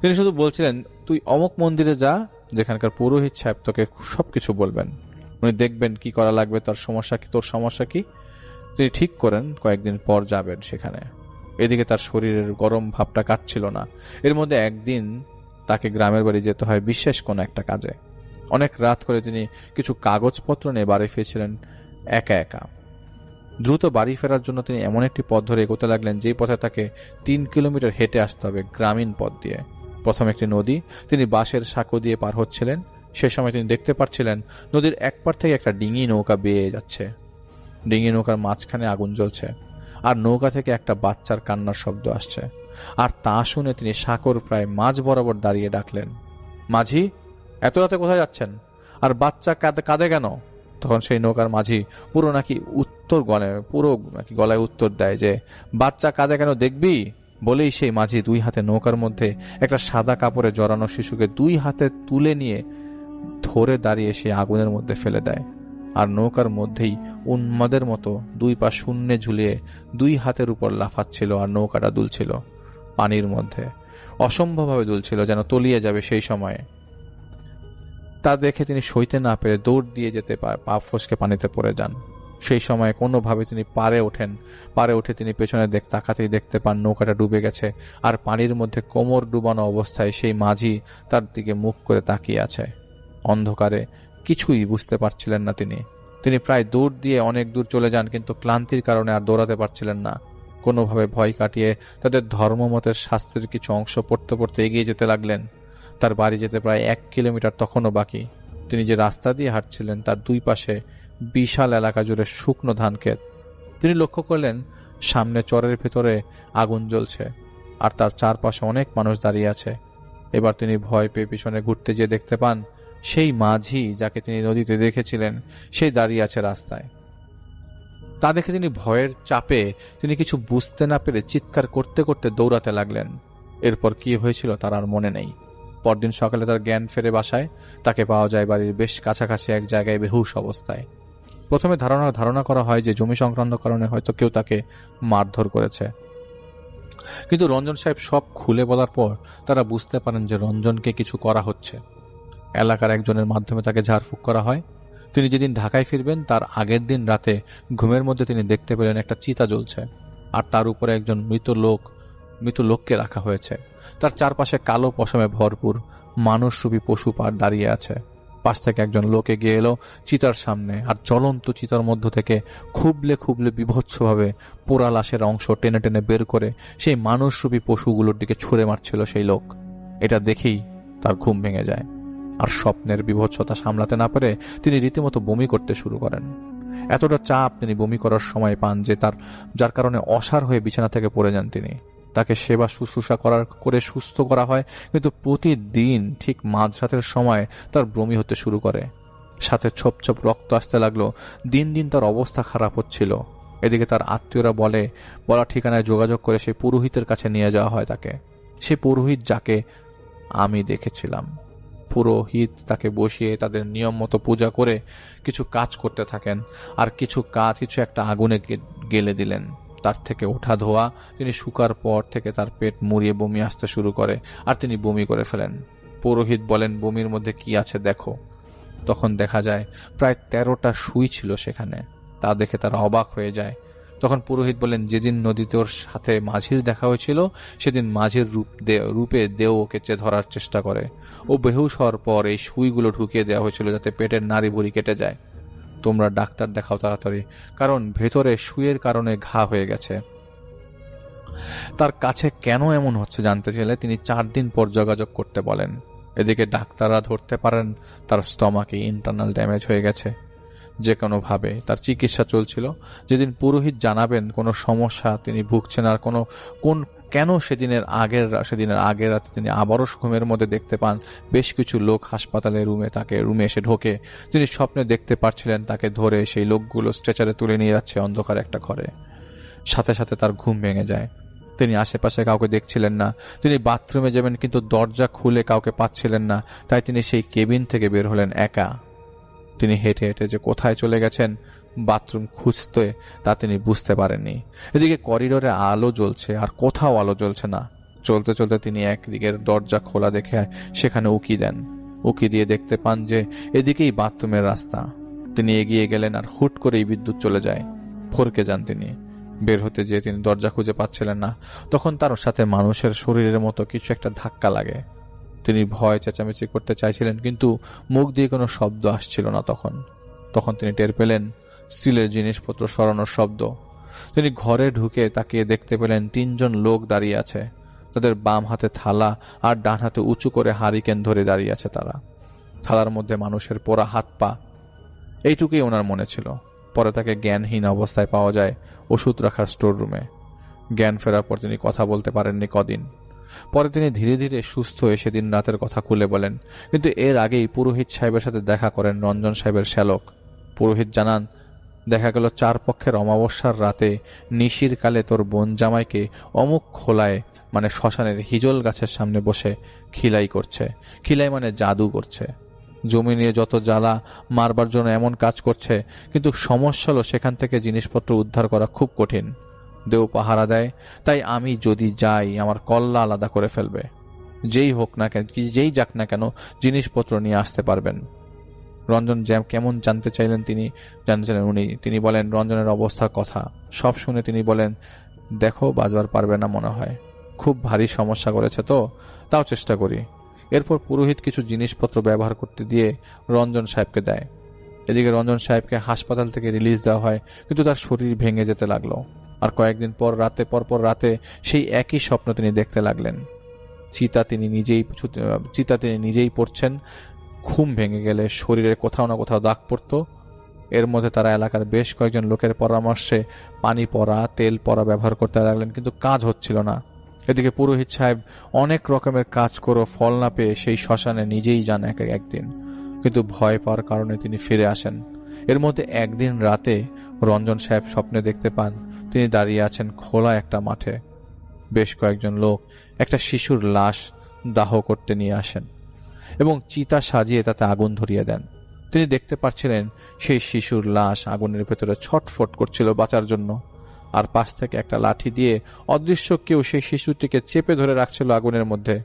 তিনি শুধু বলছিলেন, তুই অমুক মন্দিরে যা, যেখানকার পুরোহিত সাহেব তোকে সবকিছু বলবেন, উনি দেখবেন কি করা লাগবে, তোর সমস্যা কি। তিনি ঠিক করেন কয়েকদিন পর যাবেন সেখানে। এদিকে তার শরীরের গরম ভাবটা কাটছিল না। এর মধ্যে একদিন তাকে গ্রামের বাড়ি যেতে হয় বিশেষ কোনো একটা কাজে। অনেক রাত করে তিনি কিছু কাগজপত্র নিয়ে বাড়ি ফিরছিলেন একা একা। দ্রুত বাড়ি ফেরার জন্য তিনি এমন একটি পথ ধরে এগোতে লাগলেন যেই পথে তাকে 3 কিলোমিটার হেঁটে আসতে হবে, গ্রামীণ পথ দিয়ে। প্রথম একটি নদী, তিনি বাঁশের সাঁকো দিয়ে পার হচ্ছিলেন। সে সময় তিনি দেখতে পাচ্ছিলেন নদীর এক পার থেকে একটা ডিঙি নৌকা বেয়ে যাচ্ছে। ডিঙি নৌকার মাঝখানে আগুন জ্বলছে, আর নৌকা থেকে একটা বাচ্চার কান্নার শব্দ আসছে। আর তা শুনে তিনি সাঁকোর প্রায় মাঝ বরাবর দাঁড়িয়ে ডাকলেন, মাঝি, এত রাতে কোথায় যাচ্ছেন? আর বাচ্চা কাঁদে কেন? তখন সেই নৌকার মাঝি পুরো নাকি গলায় উত্তর দেয় যে, বাচ্চা কাঁদে কেন দেখবি? বলেই সেই মাঝি 2 হাতে নৌকার মধ্যে একটা সাদা কাপড়ে জড়ানো শিশুকে 2 হাতে তুলে নিয়ে ধরে দাঁড়িয়ে সেই আগুনের মধ্যে ফেলে দেয়। আর নৌকার মধ্যেই উন্মাদের মতো 2 পা শূন্যে ঝুলিয়ে 2 হাতের উপর লাফাচ্ছিল, আর নৌকাটা দুলছিল পানির মধ্যে, অসম্ভবভাবে দুলছিল, যেন তলিয়ে যাবে সেই সময়ে। তা দেখে তিনি সইতে না পেরে দৌড় দিয়ে যেতে পা ফসকে পানিতে পড়ে যান। সেই সময় কোনোভাবে তিনি পারে ওঠেন। পারে উঠে তিনি পেছনে তাকাতেই দেখতে পান নৌকাটা ডুবে গেছে, আর পানির মধ্যে কোমর ডুবানো অবস্থায় সেই মাঝি তার দিকে মুখ করে তাকিয়ে আছে। অন্ধকারে কিছুই বুঝতে পারছিলেন না তিনি প্রায় দৌড় দিয়ে অনেক দূর চলে যান, কিন্তু ক্লান্তির কারণে আর দৌড়াতে পারছিলেন না। কোনোভাবে ভয় কাটিয়ে তাদের ধর্মমতের শাস্ত্রের কিছু অংশ পড়তে পড়তে এগিয়ে যেতে লাগলেন। তার বাড়ি যেতে প্রায় 1 কিলোমিটার তখনও বাকি। তিনি যে রাস্তা দিয়ে হাঁটছিলেন তার 2 পাশে বিশাল এলাকা জুড়ে শুকনো ধান ক্ষেত। তিনি লক্ষ্য করলেন সামনে চরের ভেতরে আগুন জ্বলছে, আর তার চারপাশে অনেক মানুষ দাঁড়িয়ে আছে। এবার তিনি ভয় পেয়ে পিছনে ঘুরতে যেয়ে দেখতে পান সেই মাঝি যাকে তিনি নদীতে দেখেছিলেন সেই দাঁড়িয়ে আছে রাস্তায়। তা দেখে তিনি ভয়ের চাপে তিনি কিছু বুঝতে না পেরে চিৎকার করতে করতে দৌড়াতে লাগলেন। এরপর কি হয়েছিল তার আর মনে নেই। পরদিন সকালে তার জ্ঞান ফেরে বাসায়। তাকে পাওয়া যায় বাড়ির বেশ কাছাকাছি এক জায়গায় বেহুশ অবস্থায়। প্রথমে ধারণা করা হয় যে জমি সংক্রান্ত কারণে হয়তো কেউ তাকে মারধর করেছে, কিন্তু রঞ্জন সাহেব সব খুলে বলার পর তারা বুঝতে পারেন যে রঞ্জনকে কিছু করা হচ্ছে। এলাকার একজনের মাধ্যমে তাকে ঝাড়ফুঁক করা হয়। তিনি যেদিন ঢাকায় ফিরবেন তার আগের দিন রাতে ঘুমের মধ্যে তিনি দেখতে পেলেন একটা চিতা জ্বলছে, আর তার উপরে একজন মৃত লোককে রাখা হয়েছে। তার চারপাশে কালো পশমে ভরপুর, মানুষরূপী পশু দাঁড়িয়ে আছে। পাশ থেকে একজন লোক এগিয়ে এলো চিতার সামনে, আর জ্বলন্ত চিতার মধ্য থেকে খুবলে খুবলে বিভৎসভাবে পোড়া লাশের অংশ টেনে টেনে বের করে সেই মানুষরূপী পশুগুলোর দিকে ছুঁড়ে মারছিল সেই লোক। এটা দেখেই তার ঘুম ভেঙে যায়, আর স্বপ্নের বিভৎসতা সামলাতে না পেরে তিনি রীতিমতো বমি করতে শুরু করেন। এতটা চাপ তিনি বমি করার সময় পান যে যার কারণে অসাড় হয়ে বিছানা থেকে পড়ে যান তিনি। তাকে সেবা শুশ্রূষা করে সুস্থ করা হয়, কিন্তু প্রতিদিন ঠিক মাঝরাতের সময় তার বমি হতে শুরু করে, সাথে ছোপ ছোপ রক্ত আসতে লাগলো। দিন দিন তার অবস্থা খারাপ হচ্ছিল। এদিকে তার আত্মীয়রা বলা ঠিকানায় যোগাযোগ করে সেই পুরোহিতের কাছে নিয়ে যাওয়া হয় তাকে। সেই পুরোহিত যাকে আমি দেখেছিলাম। পুরোহিত তাকে বসিয়ে তাদের নিয়ম মতো পূজা করে কিছু কাজ করতে থাকেন, আর কিছু একটা আগুনে গেলে দিলেন। তার থেকে ওঠা ধোয়া তিনি শুকার পর থেকে তার পেট মুড়িয়ে বমি আসতে শুরু করে, আর তিনি বমি করে ফেলেন। পুরোহিত বলেন, বমির মধ্যে কি আছে দেখো। তখন দেখা যায় প্রায় 13টা সুই ছিল সেখানে। তা দেখে তারা অবাক হয়ে যায়। তখন পুরোহিত বলেন, যেদিন নদীতে ওর সাথে মাঝির দেখা হয়েছিল সেদিন মাঝির রূপে দেও ওকে ধরার চেষ্টা করে। ও বেহুশ হওয়ার পর এই সুইগুলো ঢুকিয়ে দেওয়া হয়েছিল যাতে পেটের নাড়ি ভুঁড়ি কেটে যায়। তোমরা ডাক্তার দেখাও তাড়াতাড়ি, কারণ ভেতরে সুইয়ের কারণে ঘা হয়ে গেছে। তার কাছে কেন এমন হচ্ছে জানতে চাইলে তিনি 4 দিন পর যোগাযোগ করতে বলেন। এদিকে ডাক্তাররা ধরতে পারেন তার স্টমাকে ইন্টারনাল ড্যামেজ হয়ে গেছে। যে কোনোভাবে তার চিকিৎসা চলছিল। যেদিন পুরোহিত জানাবেন কোনো সমস্যা তিনি ভুগছেন আর কেন সেদিনের আগের রাতে তিনি আবারও ঘুমের মধ্যে দেখতে পান বেশ কিছু লোক হাসপাতালের রুমে এসে ঢোকে। তিনি স্বপ্নে দেখতে পাচ্ছিলেন তাকে ধরে সেই লোকগুলো স্ট্রেচারে তুলে নিয়ে যাচ্ছে অন্ধকার একটা ঘরে। সাথে সাথে তার ঘুম ভেঙে যায়। তিনি আশেপাশে কাউকে দেখছিলেন না। তিনি বাথরুমে যাবেন, কিন্তু দরজা খুলে কাউকে পাচ্ছিলেন না। তাই তিনি সেই কেবিন থেকে বের হলেন একা। তিনি হেঁটে হেঁটে যে কোথায় চলে গেছেন বাথরুম খুঁজতে, তা তিনি বুঝতে পারেননি। এদিকে করিডোরে আলো জ্বলছে, আর কোথাও আলো জ্বলছে না। চলতে চলতে তিনি একদিকের দরজা খোলা দেখে সেখানে উকি দেন। উকি দিয়ে দেখতে পান যে এদিকেই বাথরুমের রাস্তা। তিনি এগিয়ে গেলেন, আর হুট করেই বিদ্যুৎ চলে যায়। ফরকে যান তিনি। বের হতে যেয়ে তিনি দরজা খুঁজে পাচ্ছিলেন না। তখন তার সাথে মানুষের শরীরের মতো কিছু একটা ধাক্কা লাগে। তিনি ভয় চেঁচামেচি করতে চাইছিলেন, কিন্তু মুখ দিয়ে কোনো শব্দ আসছিল না। তখন তিনি টের পেলেন স্টিলের জিনিসপত্র সরানোর শব্দ। তিনি ঘরে ঢুকে তাকিয়ে দেখতে পেলেন 3 জন লোক দাঁড়িয়ে আছে। তাদের বাম হাতে থালা আর ডান হাতে উঁচু করে হারিকেন ধরে দাঁড়িয়ে আছে তারা। থালার মধ্যে মানুষের পোড়া হাত পা। এইটুকুই ওনার মনে ছিল। পরে তাকে জ্ঞানহীন অবস্থায় পাওয়া যায় ওষুধ রাখার স্টোর রুমে। জ্ঞান ফেরার পর তিনি কথা বলতে পারেননি কদিন। পরে তিনি ধীরে ধীরে সুস্থ হয়ে সেদিন রাতের কথা খুলে বলেন। কিন্তু এর আগেই পুরোহিত সাহেবের সাথে দেখা করেন রঞ্জন সাহেবের শ্যালক। পুরোহিত জানান, দেখা গেল 4 পক্ষের অমাবস্যার রাতে নিশির কালে তোর বোন জামাইকে অমুক খোলায়, মানে শ্মশানের হিজল গাছের সামনে বসে খিলাই করছে। খিলাই মানে জাদু করছে। জমি নিয়ে যত জ্বালা মারবার জন্য এমন কাজ করছে, কিন্তু সমস্যা হলো সেখান থেকে জিনিসপত্র উদ্ধার করা খুব কঠিন। দেও পাহারা দেয়, তাই আমি যদি যাই আমার কল্লা আলাদা করে ফেলবে। যেই যাক না কেন জিনিসপত্র নিয়ে আসতে পারবেন। রঞ্জন কেমন জানতে চাইলেন তিনি বলেন রঞ্জনের অবস্থার কথা সব শুনে তিনি বলেন, দেখো বাজবার পারবে না মনে হয়, খুব ভারী সমস্যা করেছে তো, তাও চেষ্টা করি। এরপর পুরোহিত কিছু জিনিসপত্র ব্যবহার করতে দিয়ে রঞ্জন সাহেবকে দেয়। এদিকে রঞ্জন সাহেবকে হাসপাতাল থেকে রিলিজ দেওয়া হয়, কিন্তু তার শরীর ভেঙে যেতে লাগলো। আর কয়েকদিন পর রাতে সেই একই স্বপ্ন তিনি দেখতে লাগলেন। চিতা তিনি নিজেই পড়ছেন। ঘুম ভেঙে গেলে শরীরের কোথাও না কোথাও দাগ পড়ত। এর মধ্যে তারা এলাকার বেশ কয়েকজন লোকের পরামর্শে পানি পড়া, তেল পড়া ব্যবহার করতে লাগলেন, কিন্তু কাজ হচ্ছিল না। এদিকে পুরোহিত সাহেব অনেক রকমের কাজ করে ফল না পেয়ে সেই শ্মশানে নিজেই যান একদিন, কিন্তু ভয় পাওয়ার কারণে তিনি ফিরে আসেন। এর মধ্যে একদিন রাতে রঞ্জন সাহেব স্বপ্নে দেখতে পান তিনি দাঁড়িয়ে আছেন খোলা একটা মাঠে। বেশ কয়েকজন লোক একটা শিশুর লাশ দাহ করতে নিয়ে আসেন এবং চিতা সাজিয়ে তাতে আগুন ধরিয়ে দেন। তিনি দেখতে পাচ্ছিলেন সেই শিশুর লাশ আগুনের ভেতরে ছটফট করছিল বাঁচার জন্য, আর পাশ থেকে একটা লাঠি দিয়ে অদৃশ্য কেউ সেই শিশুটিকে চেপে ধরে রাখছিল আগুনের মধ্যে।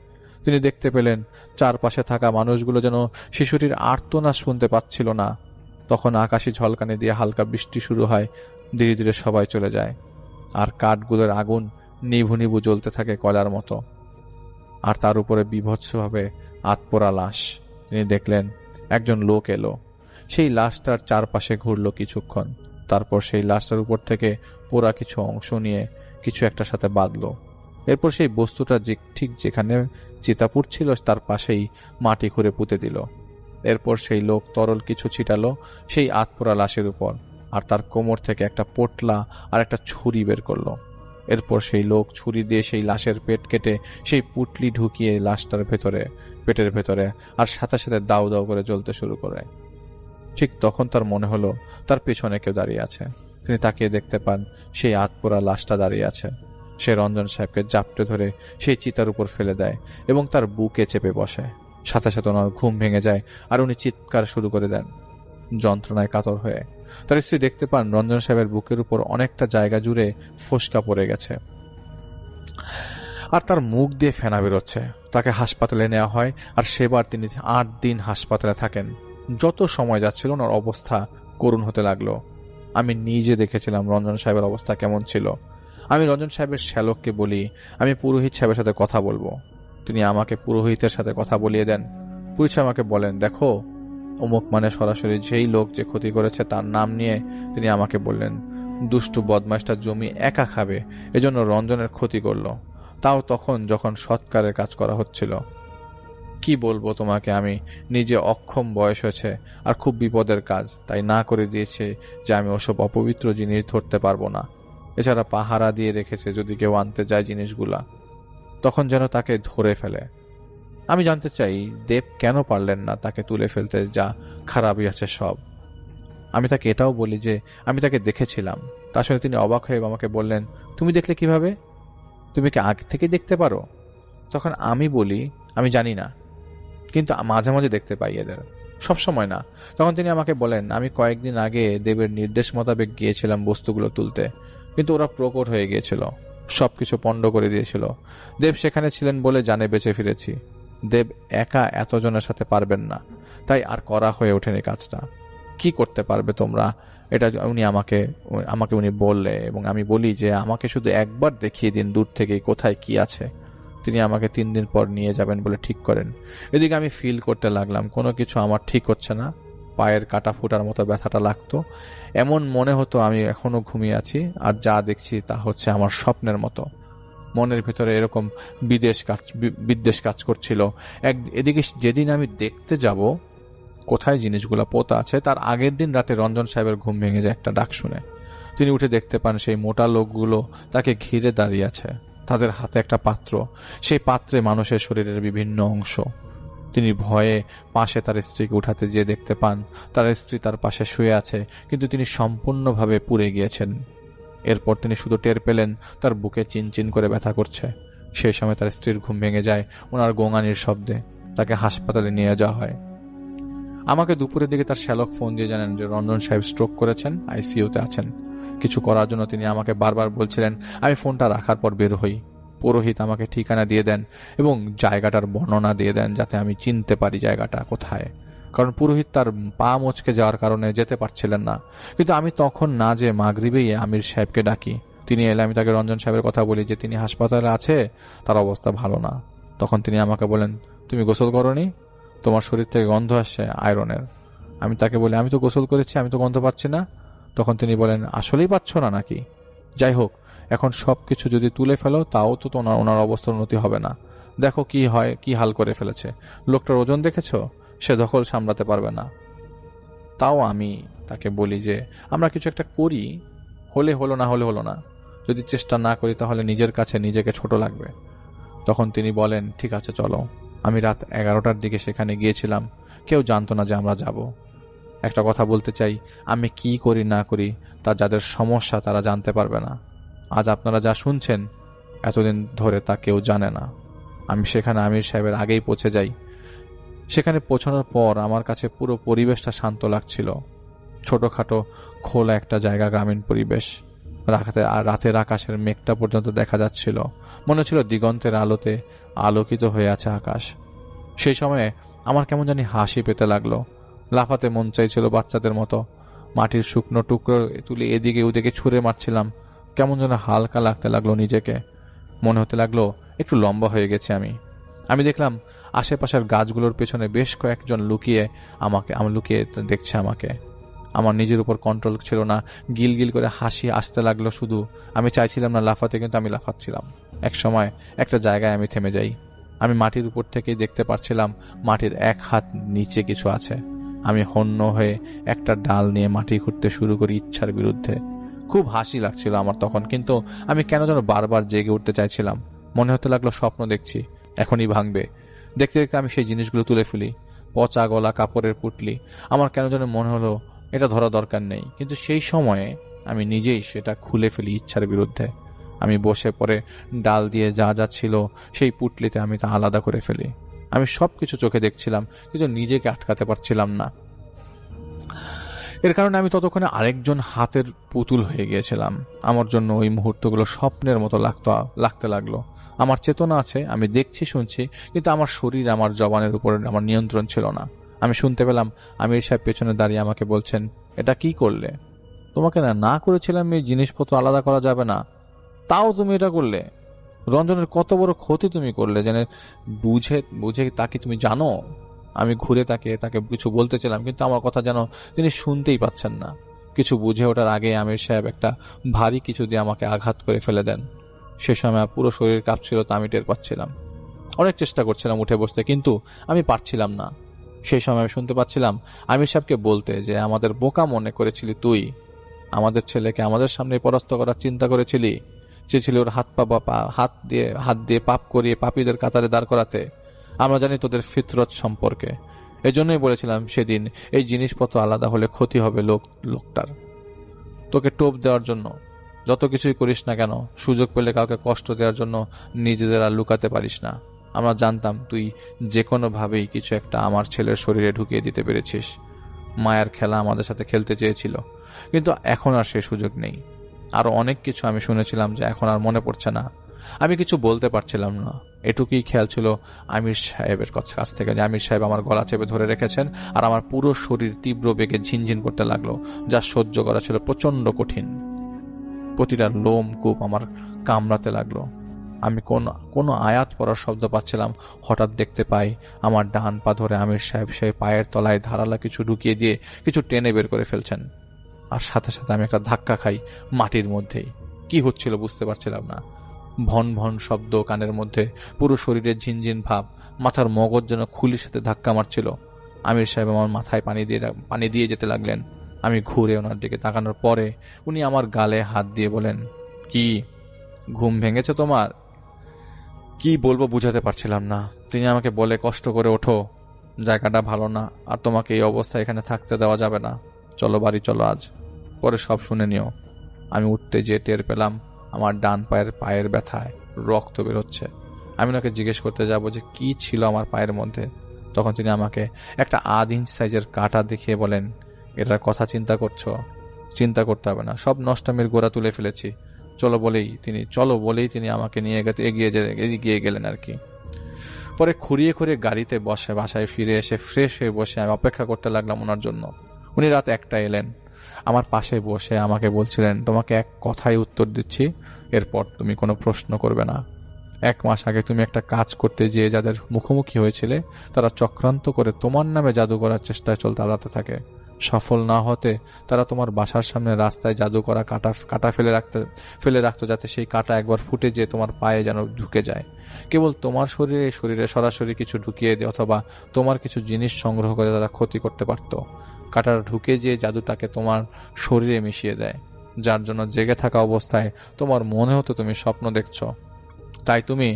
তিনি দেখতে পেলেন চারপাশে থাকা মানুষগুলো যেন শিশুটির আর্তনাদ শুনতে পাচ্ছিল না। তখন আকাশি ঝলকানি দিয়ে হালকা বৃষ্টি শুরু হয়। ধীরে ধীরে সবাই চলে যায়, আর কাঠগুলোর আগুন নিভু নিভু জ্বলতে থাকে কয়লার মতো। আর তার উপরে বীভৎসভাবে আতপোড়া লাশ। তিনি দেখলেন একজন লোক এলো, সেই লাশটার চারপাশে ঘুরল কিছুক্ষণ, তারপর সেই লাশটার উপর থেকে পোড়া কিছু অংশ নিয়ে কিছু একটার সাথে বাঁধল। এরপর সেই বস্তুটা ঠিক যেখানে চিতাপুর ছিল তার পাশেই মাটি খুঁড়ে পুঁতে দিল। এরপর সেই লোক তরল কিছু ছিটালো সেই আতপোড়া লাশের উপর, আর তার কোমর থেকে একটা পোটলা আর একটা ছুরি বের করলো। এরপর সেই লোক ছুরি দিয়ে সেই লাশের পেট কেটে সেই পুটলি ঢুকিয়ে লাশটার পেটের ভেতরে, আর সাথে সাথে দাউ দাউ করে জ্বলতে শুরু করে। ঠিক তখন তার মনে হলো তার পেছনে কেউ দাঁড়িয়ে আছে। তিনি তাকিয়ে দেখতে পান সেই আতপোড়া লাশটা দাঁড়িয়ে আছে। সে রঞ্জন সাহেবকে জাপটে ধরে সেই চিতার উপর ফেলে দেয় এবং তার বুকে চেপে বসে। সাথে সাথে ওনার ঘুম ভেঙে যায় আর উনি চিৎকার শুরু করে দেন যন্ত্রণায় কাতর হয়ে। তার স্ত্রী দেখতে পান রঞ্জন সাহেবের বুকের উপর অনেকটা জায়গা জুড়ে ফোসকা পড়ে গেছে আর তার মুখ দিয়ে ফেনা বেরোচ্ছে। তাকে হাসপাতালে নেওয়া হয় আর সেবার তিনি 8 দিন হাসপাতালে থাকেন। যত সময় যাচ্ছিল ওনার অবস্থা করুণ হতে লাগলো। আমি নিজে দেখেছিলাম রঞ্জন সাহেবের অবস্থা কেমন ছিল। আমি রঞ্জন সাহেবের শ্যালককে বলি আমি পুরোহিত সাহেবের সাথে কথা বলবো। তিনি আমাকে পুরোহিতের সাথে কথা বলিয়ে দেন। পুলিশ আমাকে বলেন, দেখো অমুক মানে সরাসরি যেই লোক যে ক্ষতি করেছে তার নাম নিয়ে তিনি আমাকে বললেন দুষ্টু বদমাইশটা জমি একা খাবে, এজন্য রঞ্জনের ক্ষতি করলো, তাও তখন যখন সৎকারের কাজ করা হচ্ছিল। কি বলবো তোমাকে, আমি নিজে অক্ষম, বয়স হয়েছে আর খুব বিপদের কাজ, তাই না করে দিয়েছে যে আমি ওসব অপবিত্র জিনিস ধরতে পারবো না। এছাড়া পাহারা দিয়ে রেখেছে যদি কেউ আনতে যায় জিনিসগুলা, তখন যেন তাকে ধরে ফেলে। আমি জানতে চাই দেব কেন পারলেন না তাকে তুলে ফেলতে, যা খারাপই আছে সব। আমি তাকে এটাও বলি যে আমি তাকে দেখেছিলাম। তার সঙ্গে তিনি অবাক হয়ে আমাকে বললেন, তুমি দেখলে কিভাবে? তুমি কি আগে থেকে দেখতে পারো? তখন আমি বলি আমি জানি না, কিন্তু মাঝে মাঝে দেখতে পাই এদের, সব সময় না। তখন তিনি আমাকে বলেন, আমি কয়েকদিন আগে দেবের নির্দেশ মোতাবেক গিয়েছিলাম বস্তুগুলো তুলতে, কিন্তু ওরা প্রকট হয়ে গিয়েছিল, সবকিছু পণ্ড করে দিয়েছিল। দেব সেখানে ছিলেন বলে জানে বেঁচে ফিরেছি। দেব একা এতজনের সাথে পারবেন না, তাই আর করা হয়ে ওঠেনি কাজটা। কি করতে পারবে তোমরা, এটা উনি আমাকে উনি বললে, এবং আমি বলি যে আমাকে শুধু একবার দেখিয়ে দিন দূর থেকেই কোথায় কি আছে। তিনি আমাকে 3 দিন পর নিয়ে যাবেন বলে ঠিক করেন। এদিকে আমি ফিল করতে লাগলাম কোনো কিছু আমার ঠিক হচ্ছে না। পায়ের কাটা ফুটার মতো ব্যথাটা লাগতো, এমন মনে হতো আমি এখনো ঘুমিয়ে আছি, আর যা দেখছি তা হচ্ছে আমার স্বপ্নের মতো। মনের ভিতরে এরকম বিদ্বেষ কাজ করছিল। এদিকে যেদিন আমি দেখতে যাব কোথায় জিনিসগুলো পোতা আছে, তার আগের দিন রাতে রঞ্জন সাহেবের ঘুম ভেঙে যায় একটা ডাক শুনে। তিনি উঠে দেখতে পান সেই মোটা লোকগুলো তাকে ঘিরে দাঁড়িয়ে আছে, তাদের হাতে একটা পাত্র, সেই পাত্রে মানুষের শরীরের বিভিন্ন অংশ। তিনি ভয়ে পাশে তার স্ত্রীকে উঠাতে গিয়ে দেখতে পান তার স্ত্রী তার পাশে শুয়ে আছে, কিন্তু তিনি সম্পূর্ণভাবে পুড়ে গিয়েছেন। এরপর তিনি শুধু টের পেলেন তার বুকে চিনচিন করে ব্যথা করছে। সেই সময় তার স্ত্রীর ঘুম ভেঙে যায় ওনার গোঙানির শব্দে। তাকে হাসপাতালে নিয়ে যাওয়া হয়। আমাকে দুপুরের দিকে তার শ্যালক ফোন দিয়ে জানান যে রঞ্জন সাহেব স্ট্রোক করেছেন, আইসিইউতে আছেন। কিছু করার জন্য তিনি আমাকে বারবার বলছিলেন। আমি ফোনটা রাখার পর বের হই। পুরোহিত আমাকে ঠিকানা দিয়ে দেন এবং জায়গাটার বর্ণনা দিয়ে দেন যাতে আমি চিনতে পারি জায়গাটা কোথায়, কারণ পুরোহিত তার পা মচকে যাওয়ার কারণে যেতে পারছিলেন না। কিন্তু আমি তখন না যে মাগরিবেই আমির সাহেবকে ডাকি। তিনি এলে আমি তাকে রঞ্জন সাহেবের কথা বলি যে তিনি হাসপাতালে আছে, তার অবস্থা ভালো না। তখন তিনি আমাকে বলেন, তুমি গোসল করনি? তোমার শরীর থেকে গন্ধ আসছে আয়রনের। আমি তাকে বলি, আমি তো গোসল করেছি, আমি তো গন্ধ পাচ্ছি না। তখন তিনি বলেন, আসলেই পাচ্ছ না নাকি? যাই হোক, এখন সবকিছু যদি তুলে ফেলো তাও তো ওনার অবস্থার উন্নতি হবে না। দেখো কি হয়, কি হাল করে ফেলেছে। লোকটার ওজন দেখেছো? সে দখল সামলাতে পারবে না। তাও আমি তাকে বলি যে আমরা কিছু একটা করি, হলে হলো, না হলে হলো না। যদি চেষ্টা না করি তাহলে নিজের কাছে নিজেকে ছোট লাগবে। তখন তিনি বলেন, ঠিক আছে চলো। আমি রাত 11টার দিকে সেখানে গিয়েছিলাম। কেউ জানতো না যে আমরা যাব। একটা কথা বলতে চাই, আমি কি করি না করি তা যাদের সমস্যা তারা জানতে পারবে না। আজ আপনারা যা শুনছেন এতদিন ধরে তা কেউ জানে না। আমি সেখানে আমির সাহেবের আগেই পৌঁছে যাই। সেখানে পৌঁছানোর পর আমার কাছে পুরো পরিবেশটা শান্ত লাগছিল। ছোটখাটো খোলা একটা জায়গা, গ্রামীণ পরিবেশ। রাতের আকাশের মেঘটা পর্যন্ত দেখা যাচ্ছিল। মনে হচ্ছিল দিগন্তের আলোতে আলোকিত হয়ে আছে আকাশ। সেই সময়ে আমার কেমন জানি হাসি পেতে লাগলো। লাফাতে মন চাইছিল বাচ্চাদের মতো। মাটির শুকনো টুকরো তুলে এদিকে ওদিকে ছুঁড়ে মারছিলাম। কেমন যেন হালকা লাগতে লাগলো নিজেকে। মনে হতে লাগলো একটু লম্বা হয়ে গেছে আমি। আমি দেখলাম আশেপাশের গাছগুলোর পেছনে বেশ কয়েকজন আমি লুকিয়ে দেখছে আমাকে। আমার নিজের উপর কন্ট্রোল ছিল না, গিলগিল করে হাসি আসতে লাগলো শুধু। আমি চাইছিলাম না লাফাতে, কিন্তু আমি লাফাচ্ছিলাম। এক সময় একটা জায়গায় আমি থেমে যাই। আমি মাটির উপর থেকেই দেখতে পারছিলাম মাটির এক হাত নিচে কিছু আছে। আমি হন্য হয়ে একটা ডাল নিয়ে মাটি খুঁড়তে শুরু করি ইচ্ছার বিরুদ্ধে। খুব হাসি লাগছিল আমার তখন, কিন্তু আমি কেন যেন বারবার জেগে উঠতে চাইছিলাম। মনে হতে লাগলো স্বপ্ন দেখছি, এখনই ভাঙবে। দেখতে দেখতে আমি সেই জিনিসগুলো তুলে ফেলি। পচা গলা কাপড়ের পুটলি। আমার কেন যেন মনে হলো এটা ধরা দরকার নেই, কিন্তু সেই সময়ে আমি নিজেই সেটা খুলে ফেলি ইচ্ছার বিরুদ্ধে। আমি বসে পড়ে ডাল দিয়ে যা যা ছিল সেই পুটলিতে আমি তা আলাদা করে ফেলি। আমি সবকিছু চোখে দেখছিলাম, কিন্তু নিজেকে আটকাতে পারছিলাম না। এর কারণে আমি ততক্ষণে আরেকজন হাতের পুতুল হয়ে গিয়েছিলাম। আমার জন্য ওই মুহূর্তগুলো স্বপ্নের মতো লাগতে লাগলো। আমার চেতনা আছে, আমি দেখছি শুনছি, কিন্তু আমার শরীর আমার জবানের উপর আমার নিয়ন্ত্রণ ছিল না। আমি শুনতে পেলাম আমির সাহেব পেছনে দাঁড়িয়ে আমাকে বলছেন, এটা কি করলে? তোমাকে না করেছিলাম এই জিনিসপত্র আলাদা করা যাবে না, তাও তুমি এটা করলে। রঞ্জনের কত বড় ক্ষতি তুমি করলে, জেনে বুঝে বুঝে তাকে তুমি জানো? আমি ঘুরে তাকে কিছু বলতেছিলাম, কিন্তু আমার কথা যেন তিনি শুনতেই পাচ্ছেন না। কিছু বুঝে ওঠার আগে আমির সাহেব একটা ভারী কিছু দিয়ে আমাকে আঘাত করে ফেলে দেন। সে সময় পুরো শরীর কাঁপছিল, তা আমি টের পাচ্ছিলাম। অনেক চেষ্টা করছিলাম উঠে বসতে, কিন্তু আমি পারছিলাম না। সেই সময় আমি শুনতে পাচ্ছিলাম আমির সাহেবকে বলতে যে, আমাদের বোকা মনে করেছিলি তুই, আমাদের ছেলেকে আমাদের সামনে পরাস্ত করার চিন্তা করেছিলি, চেয়েছিলি ওর হাত দিয়ে পাপ করিয়ে পাপীদের কাতারে দাঁড় করাতে। আমরা জানি তোদের ফিতরত সম্পর্কে, এজন্যই বলেছিলাম সেদিন এই জিনিসপত্র আলাদা হলে ক্ষতি হবে লোকটার। তোকে টোপ দেওয়ার জন্য যত কিছুই করিস না কেন, সুযোগ পেলে কাউকে কষ্ট দেওয়ার জন্য নিজেদের আর লুকাতে পারিস না। আমরা জানতাম তুই যে কোনোভাবেই কিছু একটা আমার ছেলের শরীরে ঢুকিয়ে দিতে পেরেছিস। মায়ের খেলা আমাদের সাথে খেলতে চেয়েছিল, কিন্তু এখন আর সে সুযোগ নেই। আরো অনেক কিছু আমি শুনেছিলাম যে এখন আর মনে পড়ছে না। আমি কিছু বলতে পারছিলাম না। এটুকুই খেয়াল ছিল আমির সাহেবের কাছ থেকে, যে আমির সাহেব আমার গলা চেপে ধরে রেখেছেন, আর আমার পুরো শরীর তীব্র বেগে ঝিনঝিন করতে লাগলো, যা সহ্য করা ছিল প্রচন্ড কঠিন। প্রতিটা লোম কূপ আমার কামড়াতে লাগলো। আমি কোনো আয়াত পড়ার শব্দ পাচ্ছিলাম। হঠাৎ দেখতে পাই আমার ডান পা ধরে আমির সাহেব সেই পায়ের তলায় ধারালা কিছু ঢুকিয়ে দিয়ে কিছু টেনে বের করে ফেলছেন। আর সাথে সাথে আমি একটা ধাক্কা খাই মাটির মধ্যেই। কি হচ্ছিল বুঝতে পারছিলাম না। ভন ভন শব্দ কানের মধ্যে, পুরো শরীরের ঝিনঝিন ভাব, মাথার মগজ যেন খুলির সাথে ধাক্কা মারছিল। আমির সাহেব আমার মাথায় পানি দিয়ে যেতে লাগলেন। আমি ঘুরে ওনার দিকে তাকানোর পরে উনি আমার গালে হাত দিয়ে বলেন, কি ঘুম ভেঙেছে তোমার? কি বলবো বুঝাতে পারছিলাম না। তিনি আমাকে বলে, কষ্ট করে ওঠো, জায়গাটা ভালো না, আর তোমাকে এই অবস্থায় এখানে থাকতে দেওয়া যাবে না, চলো বাড়ি চলো আজ, পরে সব শুনে নিও। আমি উঠতে যেয়ে টের পেলাম আমার ডান পায়ের ব্যথায় রক্ত বেরোচ্ছে। আমি ওনাকে জিজ্ঞেস করতে যাব যে কি ছিল আমার পায়ের মধ্যে, তখন তিনি আমাকে একটা 1/2 ইঞ্চ সাইজের কাঁটা দেখিয়ে বলেন, এটার কথা চিন্তা করছো? চিন্তা করতে হবে না, সব নষ্টামির গোড়া তুলে ফেলেছি, চলো বলেই তিনি আমাকে নিয়ে এগিয়ে গেলেন আর কি। পরে খুঁড়িয়ে গাড়িতে বসে বাসায় ফিরে এসে ফ্রেশ হয়ে বসে আমি অপেক্ষা করতে লাগলাম ওনার জন্য। উনি রাত 1টায় এলেন। আমার পাশে বসে আমাকে বলছিলেন, তোমাকে এক কথায় উত্তর দিচ্ছি, এরপর তুমি কোনো প্রশ্ন করবে না। 1 মাস আগে তুমি একটা কাজ করতে যেয়ে যাদের মুখোমুখি হয়েছিলে, তারা চক্রান্ত করে তোমার নামে জাদু করার চেষ্টায় চালাতে থাকে। সফল না হতে তারা তোমার বাসার সামনে রাস্তায় জাদু করা কাটা ফেলে রাখতো, যাতে সেই কাটা একবার ফুটে যেয়ে তোমার পায়ে যেন ঢুকে যায়। কেবল তোমার শরীরে সরাসরি কিছু ঢুকিয়ে দিয়ে অথবা তোমার কিছু জিনিস সংগ্রহ করে তারা ক্ষতি করতে পারত। কাটাটা ঢুকে যেয়ে জাদুটাকে তোমার শরীরে মিশিয়ে দেয়, যার জন্য জেগে থাকা অবস্থায় তোমার মনে হতো তুমি স্বপ্ন দেখছো। তাই তুমি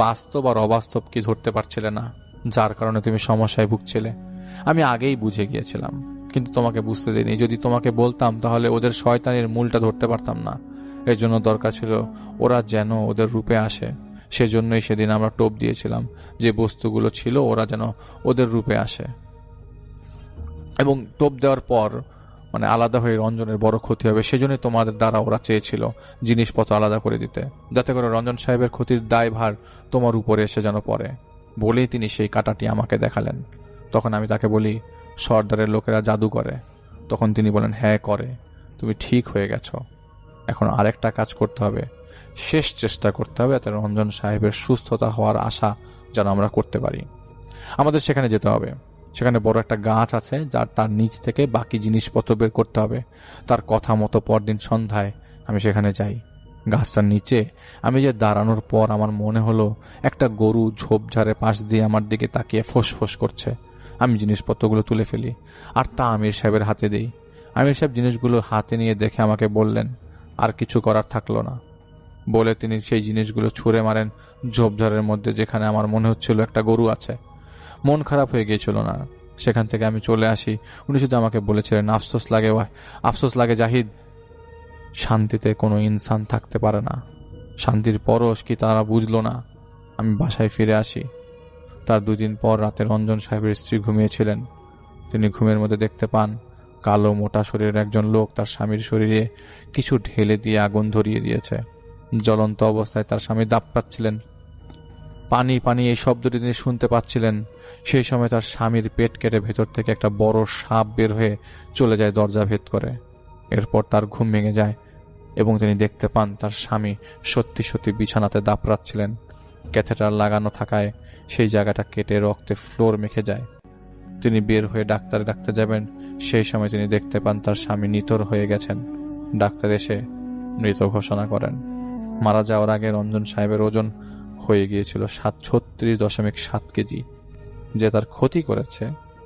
বাস্তব আর অবাস্তব কি ধরতে পারছিলে না, যার কারণে তুমি সমস্যায় ভুগছিলে। আমি আগেই বুঝে গিয়েছিলাম, কিন্তু তোমাকে বুঝতে দিইনি। যদি তোমাকে বলতাম তাহলে ওদের শয়তানির মূলটা ধরতে পারতাম না। এর জন্য দরকার ছিল ওরা যেন ওদের রূপে আসে। সেজন্যই সেদিন আমরা টোপ দিয়েছিলাম, যে বস্তুগুলো ছিল ওরা যেন ওদের রূপে আসে। এবং টোপ দেওয়ার পর আলাদা হয়ে রঞ্জনের বড় ক্ষতি হবে, সেজন্যই তোমাদের দ্বারা ওরা চেয়েছিল জিনিসপত্র আলাদা করে দিতে, যাতে করে রঞ্জন সাহেবের ক্ষতির দায়ভার তোমার উপরে এসে যেন পড়ে। বলেই তিনি সেই কাঁটাটি আমাকে দেখালেন। তখন আমি তাকে বলি, সর্দারের লোকেরা জাদু করে। তখন তিনি বলেন, হ্যাঁ করে, তুমি ঠিক হয়ে গেছো। এখন আরেকটা কাজ করতে হবে, শেষ চেষ্টা করতে হবে, যাতে রঞ্জন সাহেবের সুস্থতা হওয়ার আশা যেন আমরা করতে পারি। আমাদের সেখানে যেতে হবে। সেখানে বড় একটা গাছ আছে, যার তার নিচ থেকে বাকি জিনিসপত্র বের করতে হবে। তার কথা মতো পরদিন সন্ধ্যায় আমি সেখানে যাই। গাছটার নিচে আমি যে দাঁড়ানোর পর আমার মনে হলো একটা গরু ঝোপঝাড়ের পাশ দিয়ে আমার দিকে তাকিয়ে ফোঁস করছে। আমি জিনিসপত্রগুলো তুলে ফেলি আর তা আমির সাহেবের হাতে দিই। আমির সাহেব জিনিসগুলো হাতে নিয়ে দেখে আমাকে বললেন, আর কিছু করার থাকলো না বলে তিনি সেই জিনিসগুলো ছুঁড়ে মারেন ঝোপঝাড়ের মধ্যে, যেখানে আমার মনে হচ্ছিল একটা গরু আছে। মন খারাপ হয়ে গিয়েছিল না, সেখান থেকে আমি চলে আসি। উনি শুধু আমাকে বলেছিলেন, আফসোস লাগে জাহিদ, শান্তিতে কোনো ইনসান থাকতে পারে না। শান্তির পরশ কি তারা বুঝলো না? আমি বাসায় ফিরে আসি। তার 2 দিন পর রাতে রঞ্জন সাহেবের স্ত্রী ঘুমিয়েছিলেন। তিনি ঘুমের মধ্যে দেখতে পান কালো মোটা শরীরের একজন লোক তার স্বামীর শরীরে কিছু ঢেলে দিয়ে আগুন ধরিয়ে দিয়েছে। জ্বলন্ত অবস্থায় তার স্বামী দাপাচ্ছিলেন। পানি পানি এই শব্দটি তিনি শুনতে পাচ্ছিলেন। সেই সময় তার স্বামীর পেট কেটে ভেতর থেকে একটা বড় সাপ বের হয়ে চলে যায় দরজা ভেদ করে। এরপর তার ঘুম ভেঙে যায় এবং তিনি দেখতে পান তার স্বামী সত্যি বিছানাতে দাপড়াচ্ছিলেন। ক্যাথেটার লাগানো থাকায় সেই জায়গাটা কেটে রক্তে ফ্লোর মেখে যায়। তিনি বের হয়ে ডাক্তারে ডাকতে যাবেন, সেই সময় তিনি দেখতে পান তার স্বামী নিথর হয়ে গেছেন। ডাক্তার এসে মৃত ঘোষণা করেন। মারা যাওয়ার আগে রঞ্জন সাহেবের ওজন হয়ে গিয়েছিল 36.7 কেজি। যে তার ক্ষতি করেছে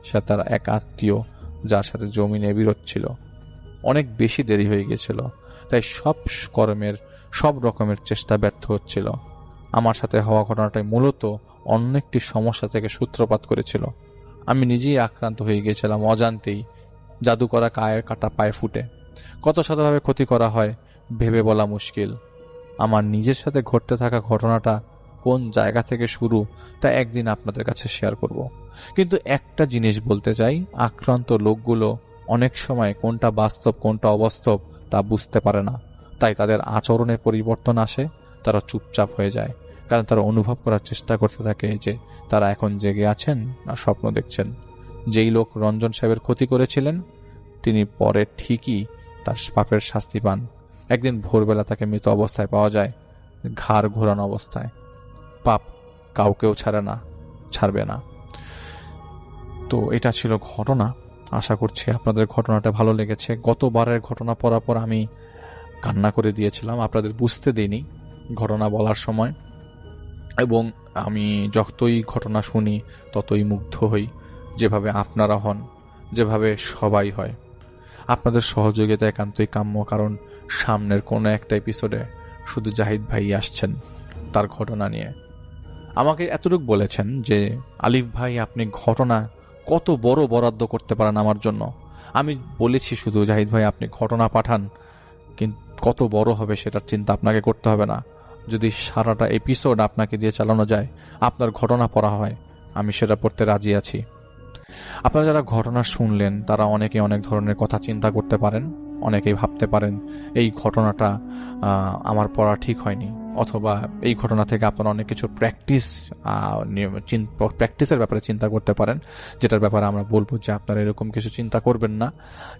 সে তার এক আত্মীয়, যার সাথে জমি নিয়ে বিরোধ ছিল। অনেক বেশি দেরি হয়ে গিয়েছিল, তাই সব রকমের চেষ্টা ব্যর্থ হচ্ছিল। আমার সাথে হওয়া ঘটনাটাই মূলত অন্য একটি সমস্যা থেকে সূত্রপাত করেছিল। আমি নিজেই আক্রান্ত হয়ে গিয়েছিলাম অজান্তেই। জাদু করা কায়ের কাটা পায়ে ফুটে কত শতভাবে ক্ষতি করা হয় ভেবে বলা মুশকিল। আমার নিজের সাথে ঘটতে থাকা ঘটনাটা কোন জায়গা থেকে শুরু তা একদিন আপনাদের কাছে শেয়ার করব। কিন্তু একটা জিনিস বলতে চাই, আক্রান্ত লোকগুলো অনেক সময় কোনটা বাস্তব কোনটা অবাস্তব তা বুঝতে পারে না। তাই তাদের আচরণে পরিবর্তন আসে, তারা চুপচাপ হয়ে যায়, কারণ তারা অনুভব করার চেষ্টা করতে থাকে যে তারা এখন জেগে আছেন না স্বপ্ন দেখছেন। যেই লোক রঞ্জন সাহেবের ক্ষতি করেছিলেন তিনি পরে ঠিকই তার পাপের শাস্তি পান। একদিন ভোরবেলা তাকে মৃত অবস্থায় পাওয়া যায়, ঘাড় ঘোরানো অবস্থায়। পাপ কাউকেও ছাড়বে না। তো এটা ছিল ঘটনা। আশা করছি আপনাদের ঘটনাটা ভালো লেগেছে। গতবারের ঘটনা পড়ার পর আমি কান্না করে দিয়েছিলাম, আপনাদের বুঝতে দিইনি ঘটনা বলার সময়, এবং আমি যতই ঘটনা শুনি ততই মুগ্ধ হই, যেভাবে আপনারা হন, যেভাবে সবাই হয়। আপনাদের সহযোগিতা একান্তই কাম্য, কারণ সামনের কোনো একটা এপিসোডে শুধু জাহিদ ভাই আসছেন তার ঘটনা নিয়ে। আমাকে এতটুকু বলেছেন যে আলিফ ভাই আপনি ঘটনা কত বড় বরাদ্দ করতে পারেন আমার জন্য। আমি বলেছি শুধু জাহিদ ভাই আপনি ঘটনা পাঠান, কিন্তু কত বড় হবে সেটার চিন্তা আপনাকে করতে হবে না। যদি সারাটা এপিসোড আপনাকে দিয়ে চালানো যায়, আপনার ঘটনা পড়া হয়, আমি সেটা পড়তে রাজি আছি। আপনারা যারা ঘটনা শুনলেন তারা অনেকে অনেক ধরনের কথা চিন্তা করতে পারেন। অনেকেই ভাবতে পারেন এই ঘটনাটা আমার পড়া ঠিক হয়নি, অথবা এই ঘটনা থেকে আপনারা অনেক কিছু প্র্যাকটিসের ব্যাপারে চিন্তা করতে পারেন, যেটার ব্যাপারে আমরা বলবো যে আপনারা এরকম কিছু চিন্তা করবেন না।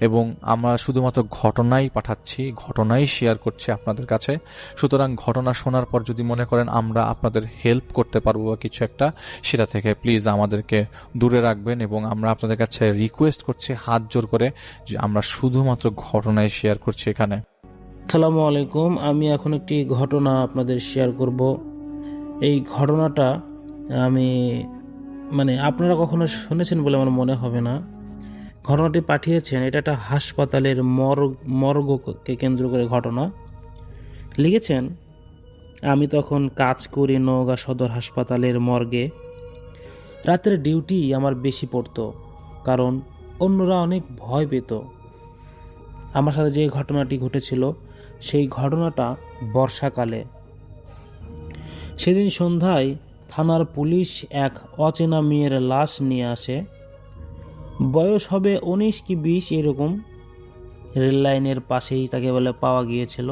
এবং আমরা শুধুমাত্র ঘটনাই পাঠাচ্ছি, ঘটনাই শেয়ার করছি আপনাদের কাছে। সুতরাং ঘটনা শোনার পর যদি মনে করেন আমরা আপনাদের হেল্প করতে পারবো বা কিছু একটা, সেটা থেকে প্লিজ আমাদেরকে দূরে রাখবেন। এবং আমরা আপনাদের কাছে রিকোয়েস্ট করছি হাত জোর করে যে আমরা শুধুমাত্র ঘটনাই শেয়ার করছি এখানে। আসসালামু আলাইকুম। আমি এখন একটি ঘটনা আপনাদের শেয়ার করব। এই ঘটনাটা আমি আপনারা কখনো শুনেছেন বলে আমার মনে হবে না। ঘটনাটি পাঠিয়েছেন, এটা একটা হাসপাতালের মর্গকে কেন্দ্র করে ঘটনা লিখেছেন। আমি তখন কাজ করি নওগাঁ সদর হাসপাতালের মর্গে। রাতের ডিউটি আমার বেশি পড়তো, কারণ অন্যরা অনেক ভয় পেত। আমার সাথে যে ঘটনাটি ঘটেছিল সেই ঘটনাটা বর্ষাকালে। সেদিন সন্ধ্যায় থানার পুলিশ এক অচেনা মেয়ের লাশ নিয়ে আসে। বয়স হবে 19 কি 20 এরকম। রেল লাইনের পাশেই তাকে বলে পাওয়া গিয়েছিল।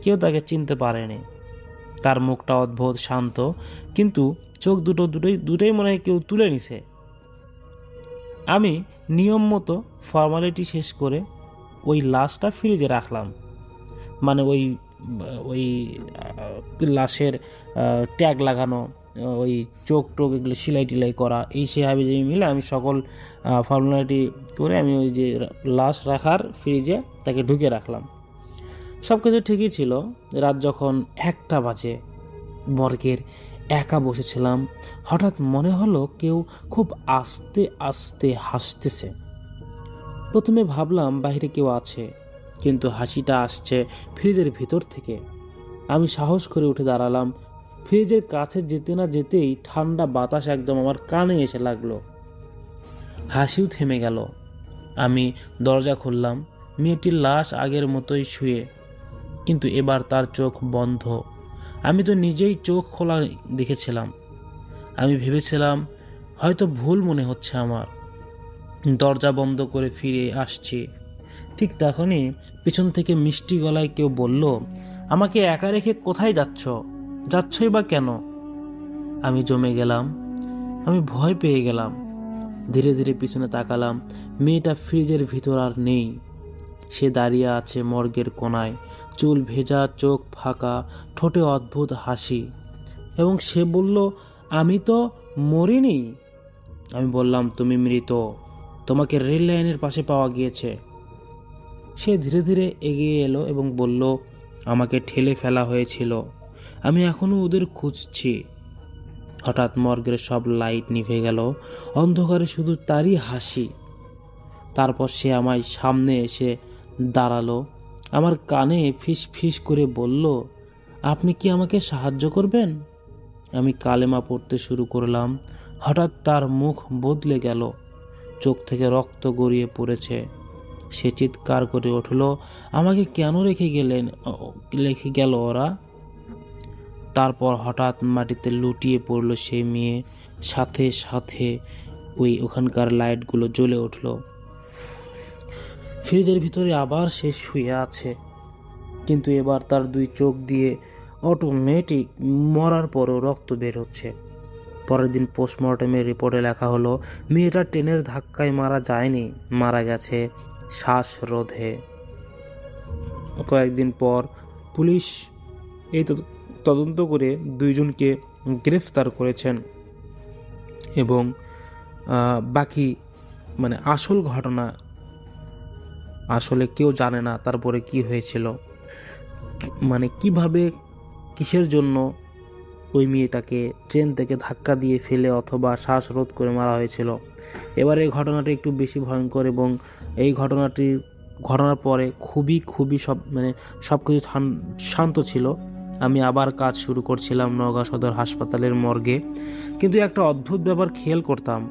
কেউ তাকে চিনতে পারেনি। তার মুখটা অদ্ভুত শান্ত, কিন্তু চোখ দুটোই মনে হয় কেউ তুলে নিছে। আমি নিয়ম মতো ফর্মালিটি শেষ করে ওই লাশটা ফ্রিজে রাখলাম। ওই লাশের ট্যাগ লাগানো ওই চোখ টোক এগুলো সেলাই টিলাই করা, এই সে হাবি যে মিলে আমি সকল ফর্মুলাটি করে আমি ওই যে লাশ রাখার ফ্রিজে তাকে ঢুকে রাখলাম। সব কিছু ঠিকই ছিল। রাত যখন 1টা বাজে, মর্গের একা বসেছিলাম, হঠাৎ মনে হলো কেউ খুব আস্তে আস্তে হাসতেছে। প্রথমে ভাবলাম বাইরে কেউ আছে, কিন্তু হাসিটা আসছে ফ্রিজের ভিতর থেকে। আমি সাহস করে উঠে দাঁড়ালাম। ফ্রিজের কাছে যেতে না যেতেই ঠান্ডা বাতাস একদম আমার কানে এসে লাগলো। হাসিও থেমে গেল। আমি দরজা খুললাম। মেয়েটির লাশ আগের মতোই শুয়ে, কিন্তু এবার তার চোখ বন্ধ। আমি তো নিজেই চোখ খোলা দেখেছিলাম। আমি ভেবেছিলাম হয়তো ভুল মনে হচ্ছে আমার। দরজা বন্ধ করে ফিরে আসছি। ঠিক তখনই পিছন থেকে মিষ্টি গলায় কেউ বলল, আমাকে একা রেখে কোথায় যাচ্ছই বা কেন? আমি জমে গেলাম। আমি ভয় পেয়ে গেলাম। ধীরে ধীরে পিছনে তাকালাম। মেয়েটা ফ্রিজের ভিতর আর নেই। সে দাঁড়িয়ে আছে মর্গের কোনায়, চুল ভেজা, চোখ ফাঁকা, ঠোঁটে অদ্ভুত হাসি। এবং সে বলল, আমি তো মরিনি। আমি বললাম, তুমি মৃত, তোমাকে রেল লাইনের পাশে পাওয়া গিয়েছে। সে ধীরে ধীরে এগিয়ে এলো এবং বলল, আমাকে ঠেলে ফেলা হয়েছিল, আমি এখনো ওদের খুঁজছি। হঠাৎ মর্গের সব লাইট নিভে গেল, অন্ধকারে শুধু তারই হাসি। তারপর সে আমার সামনে এসে দাঁড়ালো, আমার কানে ফিস ফিস করে বলল, আপনি কি আমাকে সাহায্য করবেন? আমি কালেমা পড়তে শুরু করলাম। হঠাৎ তার মুখ বদলে গেল, চোখ থেকে রক্ত গড়িয়ে পড়েছে। সে চিৎকার করে উঠল, আমাকে কেন রেখে গেল ওরা? তারপর হঠাৎ মাটিতে লুটিয়ে পড়ল সেই মেয়ে। সাথে সাথে ওখানকার লাইটগুলো জ্বলে উঠল। ফ্রিজের ভিতরে আবার সে শুয়ে আছে, কিন্তু এবার তার 2 চোখ দিয়ে অটোমেটিক মরার পরও রক্ত বের হচ্ছে। পরের দিন পোস্টমর্টমের রিপোর্টে লেখা হলো, মেয়েটা ট্রেনের ধাক্কায় মারা যায়নি, মারা গেছে শ্বাসরোধে। কয়েকদিন পর পুলিশ এই তদন্ত করে 2 জনকে গ্রেফতার করেছেন এবং বাকি আসল ঘটনা আসলে কেউ জানে না তারপরে কি হয়েছিল, কিভাবে কিসের জন্য ওই মেয়েটাকে ট্রেন থেকে ধাক্কা দিয়ে ফেলে অথবা শ্বাসরোধ করে মারা হয়েছিল। এবার এই ঘটনাটি একটু বেশি ভয়ঙ্কর এবং এই ঘটনার পরে খুবই সব কিছু শান্ত ছিল। আমি আবার কাজ শুরু করছিলাম নওগাঁ সদর হাসপাতালের মর্গে, কিন্তু একটা অদ্ভুত ব্যাপার খেয়াল করতাম।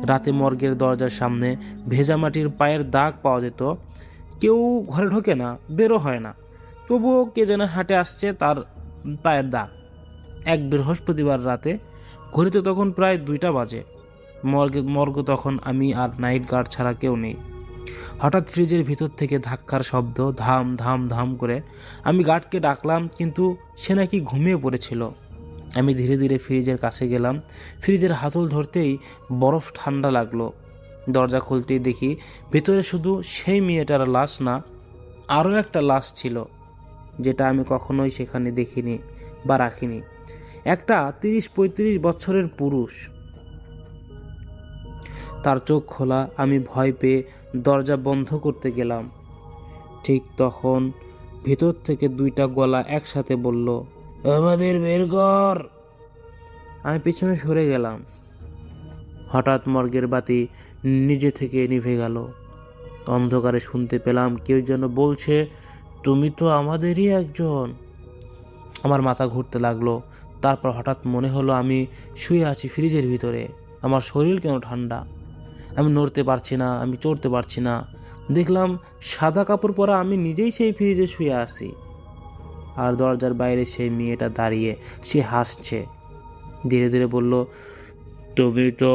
রাতে মর্গের দরজার সামনে ভেজা মাটির পায়ের দাগ পাওয়া যেত। কেউ ঘরে ঢোকে না, বেরো হয় না, তবুও কে যেন হাঁটে আসছে তার পায়ের দাগ। এক বৃহস্পতিবার রাতে, ঘড়িতে তখন প্রায় 2টা বাজে, মর্গ তখন আমি আর নাইট গার্ড ছাড়া কেউ নেই। হঠাৎ ফ্রিজের ভিতর থেকে ধাক্কার শব্দ, ধাম ধাম ধাম করে। আমি গার্ডকে ডাকলাম, কিন্তু সে নাকি ঘুমিয়ে পড়েছিল। আমি ধীরে ধীরে ফ্রিজের কাছে গেলাম। ফ্রিজের হাতল ধরতেই বরফ ঠান্ডা লাগলো। দরজা খুলতেই দেখি ভেতরে শুধু সেই মেয়েটার লাশ না, আরও একটা লাশ ছিল, যেটা আমি কখনোই সেখানে দেখিনি বা রাখিনি। একটা 30-35 বছরের পুরুষ। তার চোখ খোলা। আমি ভয় পেয়ে দরজা বন্ধ করতে গেলাম। ঠিক তখন ভেতর থেকে 2টা গলা একসাথে বলল, আমাদের বের কর। আমি পিছনে সরে গেলাম। হঠাৎ মর্গের বাতি নিজে থেকে নিভে গেল। অন্ধকারে শুনতে পেলাম কেউ যেন বলছে, তুমি তো আমাদেরই একজন। আমার মাথা ঘুরতে লাগলো। তারপর হঠাৎ মনে হলো আমি শুয়ে আছি ফ্রিজের ভিতরে। আমার শরীর কেন ঠান্ডা, আমি নড়তে পারছি না, আমি চড়তে পারছি না। দেখলাম সাদা কাপড় পরা আমি নিজেই সেই ফ্রিজে শুয়ে আছি, আর দরজার বাইরে সেই মেয়েটা দাঁড়িয়ে, সে হাসছে। ধীরে ধীরে বলল, তুমি তো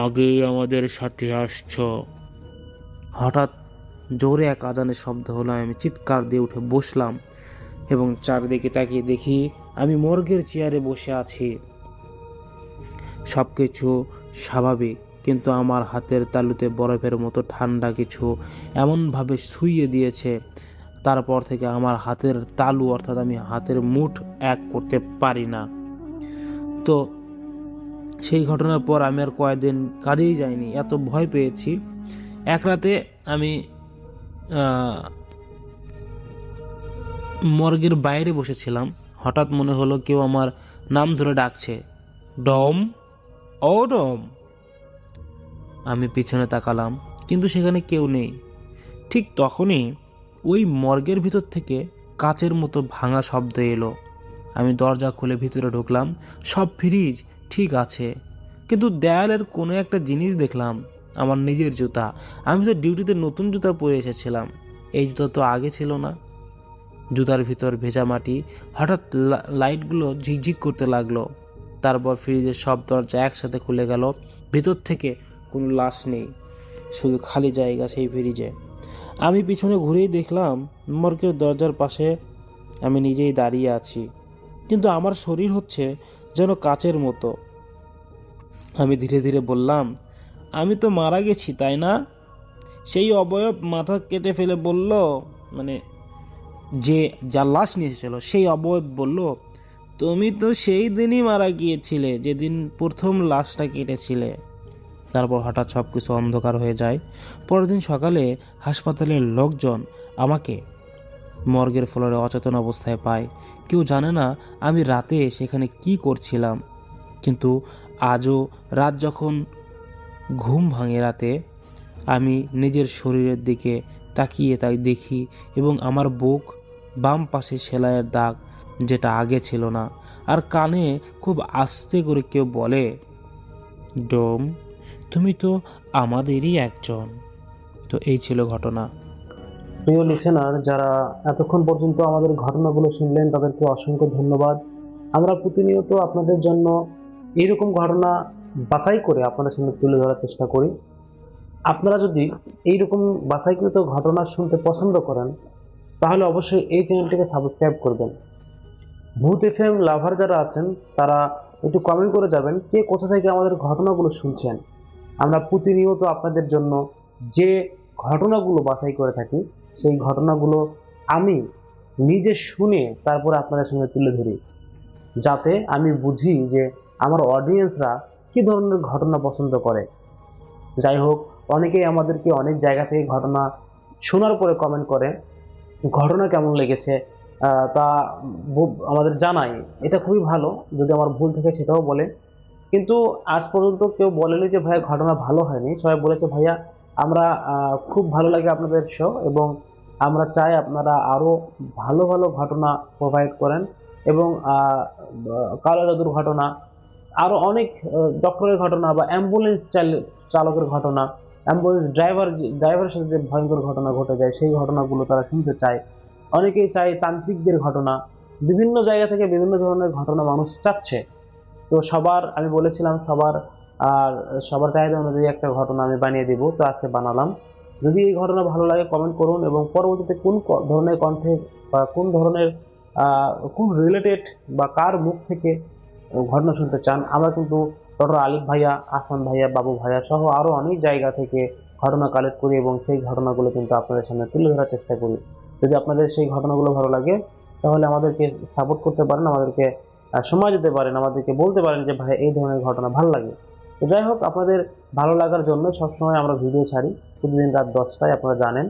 আগেই আমাদের সাথে আসছ। হঠাৎ জোরে এক আজানের শব্দ হলো। আমি চিৎকার দিয়ে উঠে বসলাম এবং চারিদিকে তাকিয়ে দেখি আমি মর্গের চেয়ারে বসে আছি। সব কিছু স্বাভাবিক, কিন্তু আমার হাতের তালুতে বরফের মতো ঠান্ডা কিছু এমনভাবে ছুঁয়ে দিয়েছে। তারপর থেকে আমার হাতের তালু, অর্থাৎ আমি হাতের মুঠ এক করতে পারি না। তো সেই ঘটনার পর আমি আর কয়েকদিন কাজেই যাইনি, এত ভয় পেয়েছি। এক রাতে আমি মর্গের বাইরে বসেছিলাম, হঠাৎ মনে হলো কেউ আমার নাম ধরে ডাকছে, ডম, ও ডম। আমি পিছনে তাকালাম, কিন্তু সেখানে কেউ নেই। ঠিক তখনই ওই মর্গের ভিতর থেকে কাচের মতো ভাঙা শব্দ এলো। আমি দরজা খুলে ভিতরে ঢুকলাম। সব ফ্রিজ ঠিক আছে, কিন্তু দেয়ালের কোনো একটা জিনিস দেখলাম, আমার নিজের জুতা। আমি তো ডিউটিতে নতুন জুতা পরে এসেছিলাম, এই জুতা তো আগে ছিল না। জুতার ভিতর ভেজা মাটি। হঠাৎ লাইটগুলো ঝিকঝিক করতে লাগলো। তারপর ফ্রিজের সব দরজা একসাথে খুলে গেল। ভিতর থেকে কোনো লাশ নেই, শুধু খালি জায়গা সেই ফ্রিজে। আমি পিছনে ঘুরেই দেখলাম মর্গের দরজার পাশে আমি নিজেই দাঁড়িয়ে আছি, কিন্তু আমার শরীর হচ্ছে যেন কাচের মতো। আমি ধীরে ধীরে বললাম, আমি তো মারা গেছি, তাই না? সেই অবয়ব মাথা কেটে ফেলে বলল, মানে যে যার লাশ নিয়ে এসেছিল সেই অবয়ব বলল, তুমি তো সেই দিনই মারা গিয়েছিলে যেদিন প্রথম লাশটা কেটেছিলে। তারপর হঠাৎ সব কিছু অন্ধকার হয়ে যায়। পরের দিন সকালে হাসপাতালের লোকজন আমাকে মর্গের ফ্লোরে অচেতন অবস্থায় পায়। কেউ জানে না আমি রাতে সেখানে কি করছিলাম, কিন্তু আজও রাত যখন ঘুম ভাঙে রাতে, আমি নিজের শরীরের দিকে তাকিয়ে তাই দেখি, এবং আমার বুক বাম পাশে সেলাইয়ের দাগ, যেটা আগে ছিল না। আর কানে খুব আস্তে করে কেউ বলে, ডোম, তুমি তো আমাদেরই একজন। তো এই ছিল ঘটনা। প্রিয় লিসেনার, যারা এতক্ষণ পর্যন্ত আমাদের ঘটনাগুলো শুনলেন তাদেরকে অসংখ্য ধন্যবাদ। আমরা প্রতিনিয়ত আপনাদের জন্য এইরকম ঘটনা বাছাই করে আপনাদের সামনে তুলে ধরার চেষ্টা করি। আপনারা যদি এইরকম বাছাইকৃত ঘটনা শুনতে পছন্দ করেন তাহলে অবশ্যই এই চ্যানেলটিকে সাবস্ক্রাইব করবেন। ভূত এফএম লাভার যারা আছেন তারা একটু কমেন্ট করে যাবেন কে কোথা থেকে আমাদের ঘটনাগুলো শুনছেন। আমরা প্রতিনিয়ত আপনাদের জন্য যে ঘটনাগুলো বাছাই করে থাকি সেই ঘটনাগুলো আমি নিজে শুনে তারপরে আপনাদের সঙ্গে তুলে ধরি, যাতে আমি বুঝি যে আমার অডিয়েন্সরা কী ধরনের ঘটনা পছন্দ করে। যাই হোক, অনেকেই আমাদেরকে অনেক জায়গা থেকে ঘটনা শোনার পরে কমেন্ট করে ঘটনা কেমন লেগেছে তা আমাদের জানায়। এটা খুবই ভালো, যদি আমার ভুল থেকে সেটাও বলে। কিন্তু আজ পর্যন্ত কেউ বলেনি যে ভাইয়া ঘটনা ভালো হয়নি। সবাই বলেছে ভাইয়া আমরা খুব ভালো লাগে আপনাদের শো, এবং আমরা চাই আপনারা আরও ভালো ভালো ঘটনা প্রোভাইড করেন, এবং কালো জাদুর ঘটনা, আরও অনেক ডক্টরের ঘটনা বা অ্যাম্বুলেন্স চালকের ঘটনা, অ্যাম্বুলেন্স ড্রাইভারের সাথে যে ভয়ঙ্কর ঘটনা ঘটে যায় সেই ঘটনাগুলো তারা শুনতে চায়। অনেকেই চায় তান্ত্রিকদের ঘটনা, বিভিন্ন জায়গা থেকে বিভিন্ন ধরনের ঘটনা মানুষ চাচ্ছে। তো সবার আমি বলেছিলাম সবার চাহিদা অনুযায়ী একটা ঘটনা আমি বানিয়ে দিব, তো আজকে বানালাম। যদি এই ঘটনা ভালো লাগে কমেন্ট করুন, এবং পরবর্তীতে কোন ধরনের কন্টেন্ট বা কোন রিলেটেড বা কার মুখ থেকে ঘটনা শুনতে চান, আমরা কিন্তু ডক্টর আলিফ ভাইয়া, আহসান ভাইয়া, বাবু ভাইয়া সহ আরও অনেক জায়গা থেকে ঘটনা কালেক্ট করি এবং সেই ঘটনাগুলো কিন্তু আপনাদের সামনে তুলে ধরার চেষ্টা করি। যদি আপনাদের সেই ঘটনাগুলো ভালো লাগে তাহলে আমাদেরকে সাপোর্ট করতে পারেন, আমাদেরকে সময় দিতে পারেন, আমাদেরকে বলতে পারেন যে ভাই এই ধরনের ঘটনা ভালো লাগে। তো যাই হোক, আপনাদের ভালো লাগার জন্য সবসময় আমরা ভিডিও ছাড়ি প্রতিদিন রাত 10টায়, আপনারা জানেন।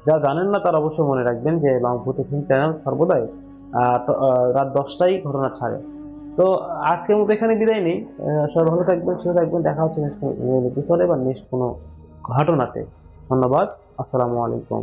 যারা জানেন না তারা অবশ্যই মনে রাখবেন যে ভূত এফএম চ্যানেল সর্বদাই রাত 10টায় ঘটনা ছাড়ে। তো আজকের মতো এখানে বিদায় নেই। সবাই ভালো থাকবেন, সুস্থ থাকবেন। দেখা হচ্ছে নেক্সট এপিসোডে বা নেক্সট কোনো ঘটনাতে। ধন্যবাদ। আসসালামু আলাইকুম।